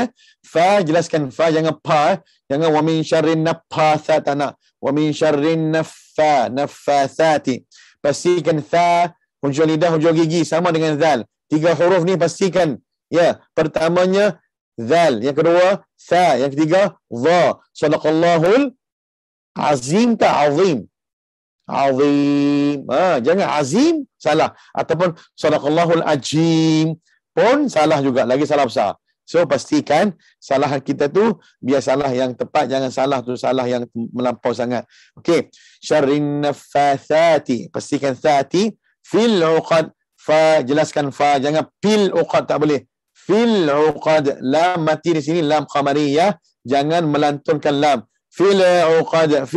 fa jelaskan fa jangan pa, jangan wa min syarrin naffatsat anak. Wa min syarrin naffatsati. Pastikan tha hujung lidah hujung gigi sama dengan zal. 3 huruf ni pastikan. Ya, pertamanya zal, yang kedua tha, yang ketiga dha. Sadaqallahul azim ta azim. Azim. Jangan azim salah, ataupun sadaqallahul ajim pun salah juga, lagi salah besar. So pastikan salah kita tu biar salah yang tepat, jangan salah tu salah yang melampau sangat. Okey. Syarrin naffatsati, pastikan thati fil 'uqad, fa jelaskan fa, jangan fil 'uqad, tak boleh. Fil 'uqad, lam mati di sini lam qamariyah, jangan melantunkan lam. Fil 'uqad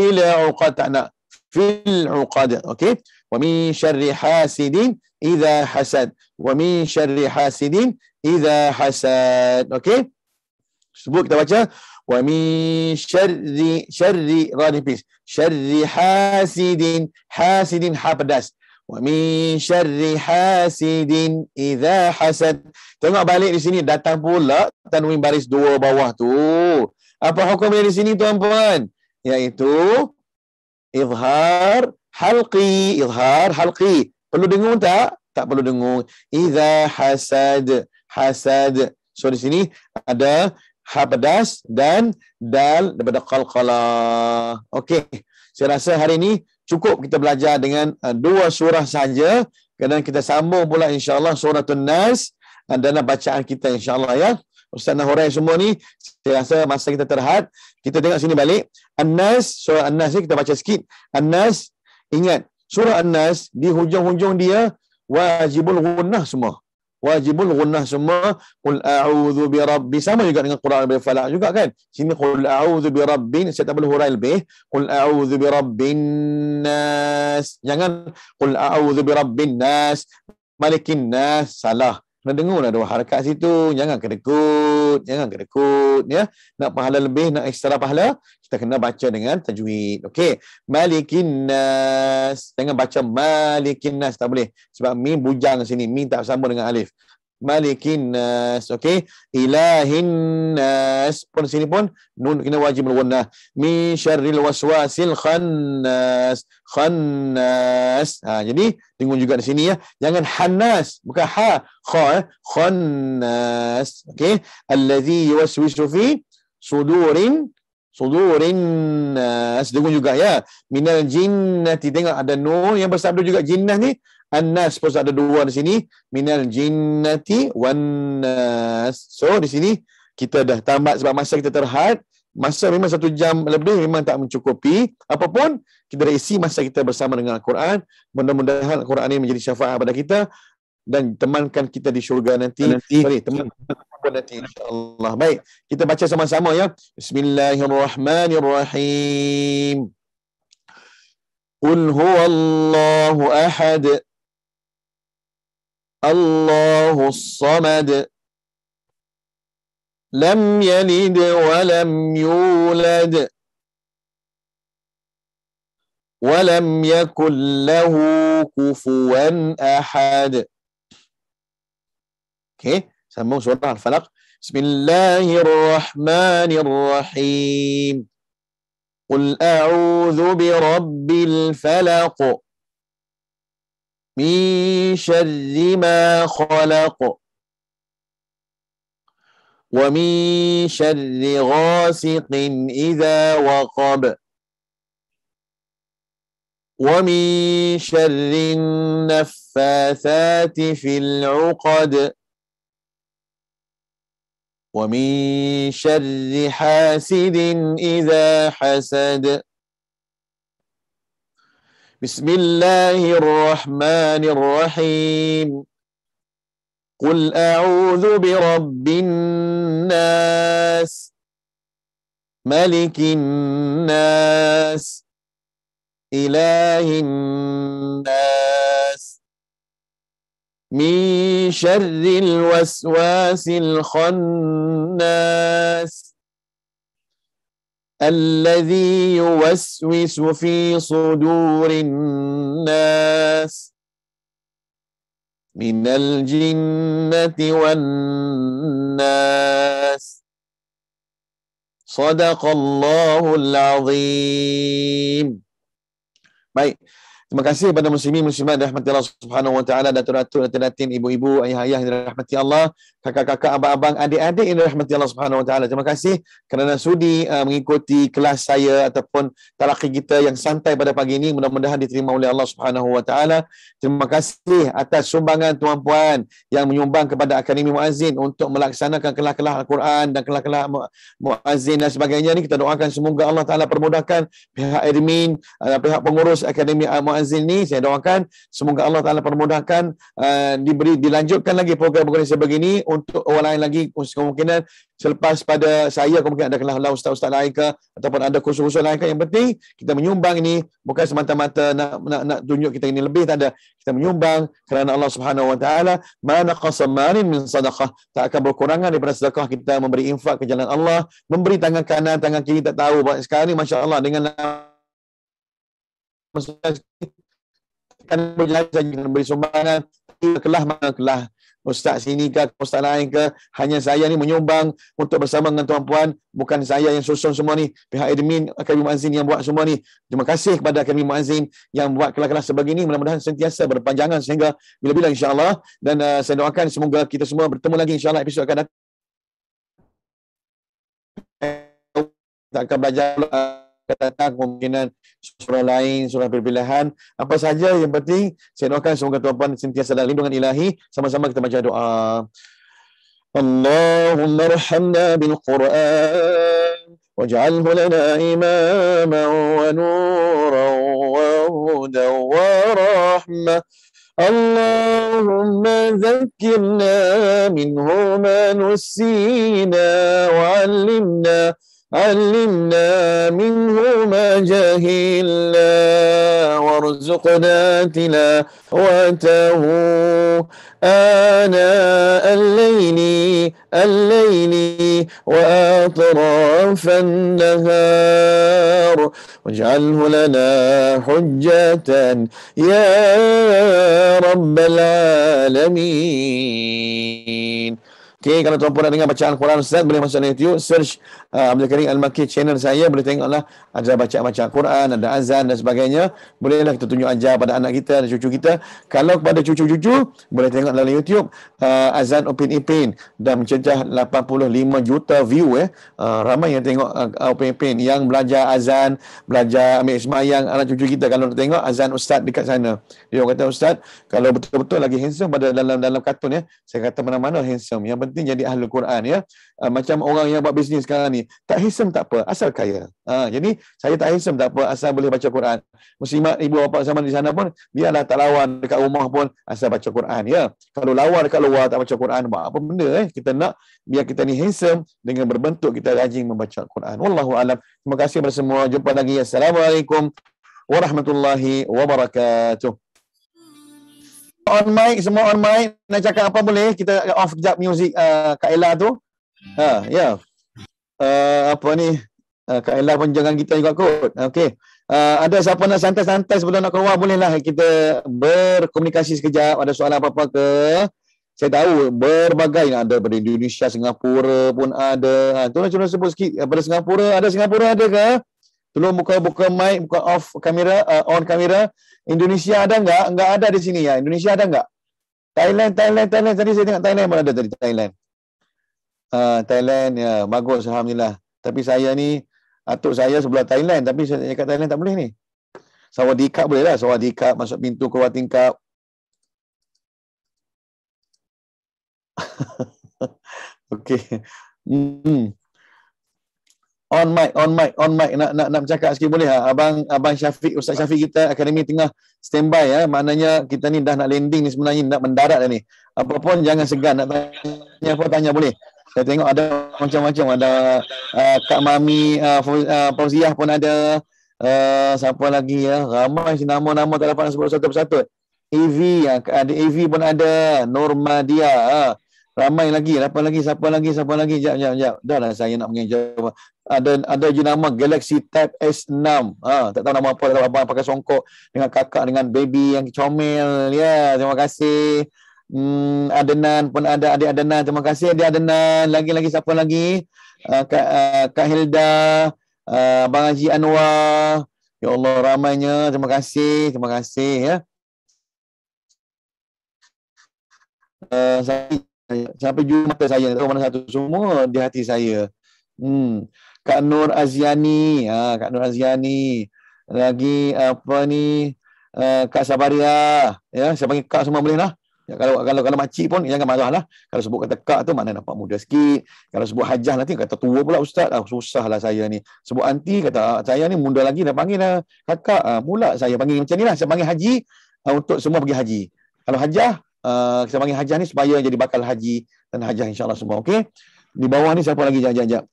tak nak. Fil 'uqad. Okey. Wa min syarri hasidin idza hasad. Wa min syarri hasidin idza hasad. Okey. Sebut kita baca wa min syarri radipis. Syarri hasidin ha pedas. Wa min syarri hasidin idza hasad. Tengok balik di sini datang pula tanwin baris 2 bawah tu. Apa hukumnya di sini tuan-puan? Iaitu izhar halqi. Izhar halqi. Perlu dengung tak? Tak perlu dengung. Idza hasad. So di sini ada ha pedas dan dal daripada qalqalah. Okey. Saya rasa hari ini cukup kita belajar dengan 2 surah saja. Kemudian kita sambung pula insya-Allah suratul Nas dalam bacaan kita insya-Allah ya. Ustaz Nahurai semua ni, saya rasa masa kita terhad, kita tengok sini balik. An-Nas, surah An-Nas ni kita baca sikit. An-Nas, ingat, surah An-Nas di hujung-hujung dia wajibul gunnah semua. Wajibul gunnah semua. Qul a'udzu birabbi, sama juga dengan Quran al-Falaq juga kan. Sini qul a'udzu birabbin, saya tak perlu hurai lebih. Qul a'udzu birabbin nas. Jangan qul a'udzu birabbin nas, malikin nas, salah. Kena dengarlah 2 harakat situ, jangan kedekut ya. Nak pahala lebih, nak ekstra pahala, kita kena baca dengan tajwid. Okey, malikin nas, jangan baca malikin nas, tak boleh sebab mim bujang sini, mim tak sama dengan alif. Malikin nas. Okey, ilahin nas pun sini pun nun kena wajib gunnah. Min syarril waswasil khannas. Jadi dengung juga di sini ya. Jangan hannas, bukan ha, kha, khannas. Okey, allazi yuwaswisu fi sudurin nas. Dengung juga ya. Minal jinnati, tengok ada nun yang bersabda juga jinnah ni. An-nas pun ada 2 di sini. Minal jinnati wan nas. So di sini kita dah tamat sebab masa kita terhad. Masa memang 1 jam lebih memang tak mencukupi. Apapun kita dah isi masa kita bersama dengan Al-Quran. Mudah-mudahan Al-Quran ini menjadi syafaat pada kita dan temankan kita di syurga nanti. Teman nanti insya-Allah. Baik, kita baca sama-sama ya. Bismillahirrahmanirrahim. Qul huwallahu ahad. Allahus samad. Lam yalid wa lam yulad. Wa lam yakul lahu kufuwan ahad. Okey, sambung surah Al-Falaq. Bismillahirrahmanirrahim. Qul a'udzu birabbil falaq. Min syarri ma khalaq. Wa min syarri ghasiqin idza waqab. ومن شر النفاثات في العقد ومن شر حاسد إذا حسد بسم الله الرحمن الرحيم قل أعوذ برب الناس ملك الناس إله الناس من شر الوسواس الخناس الذي يوسوس في صدور الناس من الجنة والناس صدق الله العظيم. Baik. Terima kasih kepada muslimin muslimat dirahmati Allah Subhanahu wa taala, datuk-datuk, datin-datin, ibu-ibu, ayah-ayah yang dirahmati Allah, kakak-kakak, abang-abang, adik-adik yang dirahmati Allah Subhanahu wa taala. Terima kasih kerana sudi mengikuti kelas saya ataupun talaqi kita yang santai pada pagi ini. Mudah-mudahan diterima oleh Allah Subhanahu wa taala. Terima kasih atas sumbangan tuan-puan yang menyumbang kepada Akademi Muazzin untuk melaksanakan kelas-kelas Al-Quran dan kelas-kelas Muazzin dan sebagainya ni. Kita doakan semoga Allah Taala permudahkan pihak admin, pihak pengurus Akademi Muazzin ni. Saya doakan semoga Allah Taala permudahkan, dilanjutkan lagi program-program sebegini untuk orang lain lagi. Kemungkinan selepas pada saya kemungkinan ada kelas ustaz-ustaz lain ke ataupun ada kursus-kursus lain ke. Yang penting kita menyumbang ini bukan semata-mata nak tunjuk kita ini lebih, tak ada. Kita menyumbang kerana Allah Subhanahu wa taala, ma naqasa malin min sadaqah, tak akan berkurangan daripada sedekah kita memberi infak ke jalan Allah, memberi tangan kanan, tangan kiri tak tahu. Sekarang ni masya-Allah dengan kan berjalan saja dengan beri sumbangan, kelah mana kelah ustaz sini ke ustaz lain ke, hanya saya ni menyumbang untuk bersama dengan tuan-puan. Bukan saya yang susun semua ni, pihak admin Akademi Muazzin yang buat semua ni. Terima kasih kepada Akademi Muazzin yang buat kelas-kelas sebegini, mudah-mudahan sentiasa berpanjangan sehingga bila-bila insya-Allah. Dan saya doakan semoga kita semua bertemu lagi insya-Allah episod akan datang. Kita akan belajar kata kemungkinan surah lain, surah berpilihan, apa saja. Yang penting saya doakan semoga tuan-puan sentiasa dalam lindungan ilahi. Sama-sama kita baca doa. Allahumma arhamna bil Quran waj'alhu lana imaman wa nuran wa hudan wa rahmah. Allahumma zakkirna minhu ma nusina wa علمنا منه ما جهلنا وارزقنا تلاوته آناء الليل وأطراف النهار واجعله لنا حجة يا رب العالمين. Okay, kalau tuan-puan nak dengar bacaan Quran Ustaz, boleh masuk YouTube, search Abdul Karim Al-Makki channel saya, boleh tengoklah ada bacaan Quran, ada azan dan sebagainya. Bolehlah kita tunjuk ajar pada anak kita dan cucu kita. Kalau kepada cucu-cucu, boleh tengok dalam YouTube azan Upin Ipin dan mencecah 85 juta view ramai yang tengok Upin Ipin yang belajar azan, belajar ambil semayang anak cucu kita. Kalau nak tengok azan Ustaz dekat sana, dia kata Ustaz kalau betul-betul lagi handsome pada dalam kartun saya kata mana-mana handsome. Yang penting jadi ahli Quran macam orang yang buat bisnes sekarang ni, tak handsome tak apa asal kaya. Jadi saya tak handsome tak apa asal boleh baca Quran. Muslimat ibu bapa sama di sana pun biarlah tak lawan dekat rumah pun asal baca Quran Kalau lawan dekat luar tak baca Quran, buat apa benda kita nak biar kita ni handsome dengan berbentuk kita rajin membaca Quran. Wallahu alam. Terima kasih kepada semua. Jumpa lagi. Assalamualaikum warahmatullahi wabarakatuh. On mic, semua on mic. Nak cakap apa boleh? Kita off kejap music Kak Ella tu. Apa ni? Kak Ella pun jangan kita juga kot. Okey. Ada siapa nak santai-santai sebelum nak keluar, bolehlah kita berkomunikasi sekejap. Ada soalan apa-apa ke? Saya tahu berbagai ada dari Indonesia, Singapura pun ada. Tolong sebut sikit daripada Singapura. Ada Singapura ada ke? Tolong buka mic, buka off kamera, on kamera. Indonesia ada enggak? Enggak ada di sini ya. Indonesia ada enggak? Thailand. Tadi saya tengok Thailand pun ada tadi. Thailand ya, bagus alhamdulillah. Tapi saya ni atuk saya sebelah Thailand, tapi saya cakap Thailand tak boleh ni. Sawadikap boleh lah. Sawadikap, masuk pintu, keluar tingkap. Okey. On mic. Nak bercakap sikit boleh? Abang Syafiq, Ustaz Syafiq kita akademi tengah standby ya. Maknanya kita ni dah nak landing ni sebenarnya, nak mendarat dah ni. Apa pun jangan segan nak tanya apa, tanya boleh. Saya tengok ada macam-macam, ada Kak Mami Fauziah pun ada. Siapa lagi ya? Ramai si nama-nama tak dapat nak sebut satu persatu. AV, ada AV pun ada. Normadia. Ramai lagi. Siapa lagi? Jap. Dah lah saya nak menjawab. Ada je nama Galaxy Tab S6. Tak tahu nama apa, tak tahu abang pakai songkok dengan kakak dengan baby yang comel. Ya, terima kasih. Adenan pun ada, adik Adenan. Terima kasih adik Adenan. Lagi siapa lagi? Kak Hilda, Abang Haji Anwar. Ya Allah, ramainya. Terima kasih ya. Sampai jumpa mata saya, tahu mana satu, semua di hati saya. Kak Nur Aziani, lagi apa ni, Kak Sabaria, ya, saya panggil Kak semua boleh lah. Ya, kalau makcik pun jangan marah lah. Kalau sebut kata Kak tu makna nampak muda sikit. Kalau sebut hajah nanti kata tua pula ustaz. Susah lah saya ni. Sebut aunty kata saya ni muda lagi, dah panggil dah kakak. Pula saya panggil macam ni lah. Saya panggil haji untuk semua pergi haji. Kalau hajah, saya panggil hajah ni supaya jadi bakal haji dan hajah insyaAllah semua. Okey. Di bawah ni siapa lagi? Jap.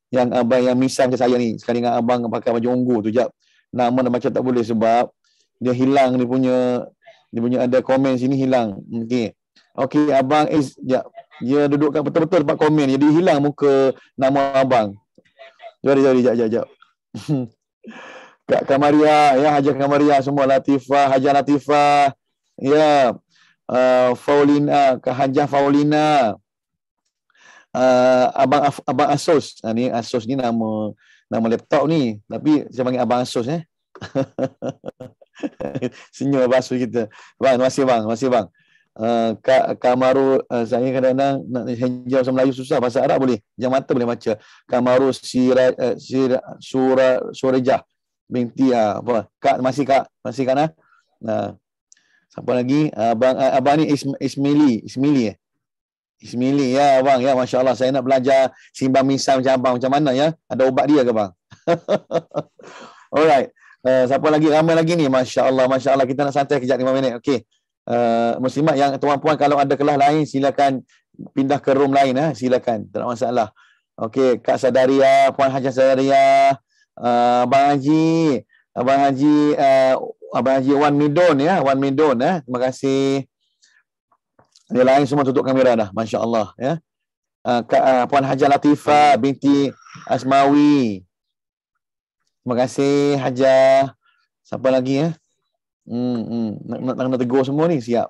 Yang abang yang misal ke saya ni. Sekali dengan abang pakai baju unggu tu. Jap. Nama nak baca tak boleh sebab dia hilang dia punya ada komen sini hilang. Okey, abang jap. Dia duduk kat betul-betul tempat komen. Jadi hilang muka nama abang. Jom, jap. Kak Kamaria, ya, Hajah Kamaria semua, Latifah, Hajah Latifah. Ya. Faulina, Kak Hajah Faulina. Abang Asus. Ni Asus ni nama laptop ni. Tapi saya panggil abang Asus Senyum Abang Asus kita. Bang, terima kasih bang. Kak Kamaru, saya kadang-kadang nak hijau bahasa Melayu susah, bahasa Arab boleh. Jangan mata boleh baca. Kamaru Surajah binti apa? Kak, masih Kak nah. Siapa lagi? Abang ni Ismili ya abang ya, masya-Allah saya nak belajar simbang misal macam abang, macam mana ya? Ada ubat dia ke bang? Alright. Siapa lagi? Ramai lagi ni, masya-Allah kita nak santai kejap 5 minit. Okey. Muslimat yang tuan-puan kalau ada kelas lain silakan pindah ke room lain silakan, tak ada masalah. Okey, Kak Sadaria, Puan Hajah Sadaria, Abang Haji Wan Midon ya, terima kasih. Yang lain semua tutup kamera dah, masya-Allah ya. Puan Hajah Latifah binti Asmawi. Terima kasih Hajah. Siapa lagi ya? Nak tegur semua ni, siap.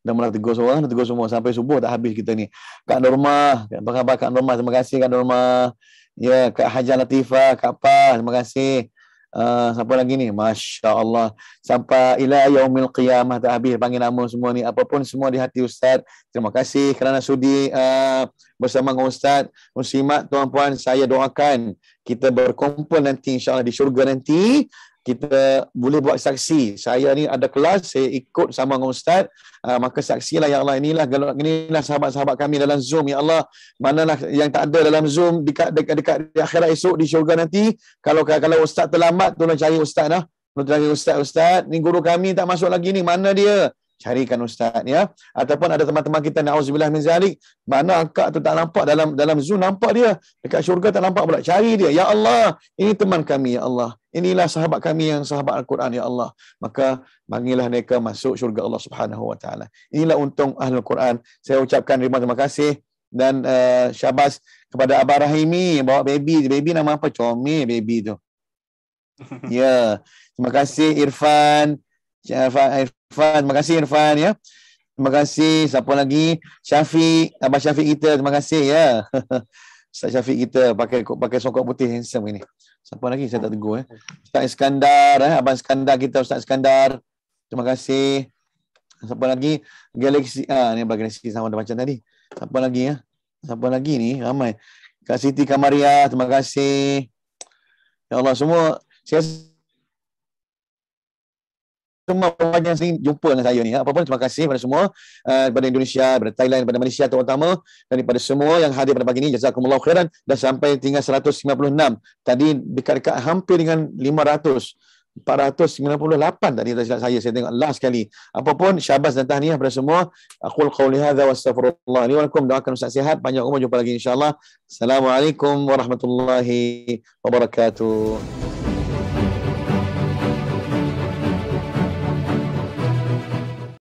Dah mula tegur seorang, nak tegur semua sampai subuh tak habis kita ni. Kak Norma, apa khabar Kak Norma? Terima kasih Kak Norma. Ya, Kak Hajah Latifah, Kak Pa, terima kasih. Siapa lagi ni? Masya Allah. Sampai ila yaumil qiyamah tak habis panggil nama semua ni. Apapun semua di hati Ustaz. Terima kasih kerana sudi bersama dengan Ustaz. Muslimat, tuan-puan, saya doakan kita berkumpul nanti insya-Allah di syurga nanti. Kita boleh buat saksi. Saya ni ada kelas, saya ikut sama dengan Ustaz. Maka saksilah ya Allah, inilah sahabat-sahabat kami dalam Zoom ya Allah. Manalah yang tak ada dalam Zoom dekat di akhirat esok di syurga nanti. Kalau Ustaz terlambat, tolong cari Ustaz dah. Tolong cari Ustaz. Ni guru kami tak masuk lagi ni. Mana dia? Carikan Ustaz ya. Ataupun ada teman-teman kita na'udzubillah min zalik, mana akak tu tak nampak dalam Zoom, nampak dia dekat syurga tak nampak pula, cari dia. Ya Allah, ini teman kami ya Allah. Inilah sahabat kami yang sahabat Al-Quran ya Allah. Maka panggillah mereka masuk syurga Allah Subhanahu wa taala. Inilah untung Ahlul Quran. Saya ucapkan terima kasih dan syabas kepada Abah Rahimi bawa baby nama apa? Comel baby tu. Ya. Terima kasih Irfan, terima kasih Irfan ya. Terima kasih. Siapa lagi? Syafiq, Abah Syafiq kita, terima kasih ya. Ustaz Syafiq kita pakai songkok putih handsome ini. Siapa lagi? Saya tak tegur Ustaz Iskandar, Abang Iskandar kita, Ustaz Iskandar. Terima kasih. Siapa lagi? Galaxy, ni Abang Galaxy sama ada macam tadi. Siapa lagi ya? Siapa lagi ni? Ramai. Kak Siti Kamaria, terima kasih. Ya Allah semua. Saya semua pengajar yang sering jumpa dengan saya ni. Apa pun terima kasih kepada semua daripada Indonesia, daripada Thailand, daripada Malaysia terutama, dan daripada semua yang hadir pada pagi ini. Jazakumullah khairan. Dan sampai tinggal 196. Tadi dekat-dekat hampir dengan 500. 498 tadi saya tengok last sekali. Apapun syabas dan tahniah kepada semua. Aqul qauli hadza wa astaghfirullah li wa lakum. Doakan Ustaz sihat, panjang umur, jumpa lagi insya-Allah. Assalamualaikum warahmatullahi wabarakatuh.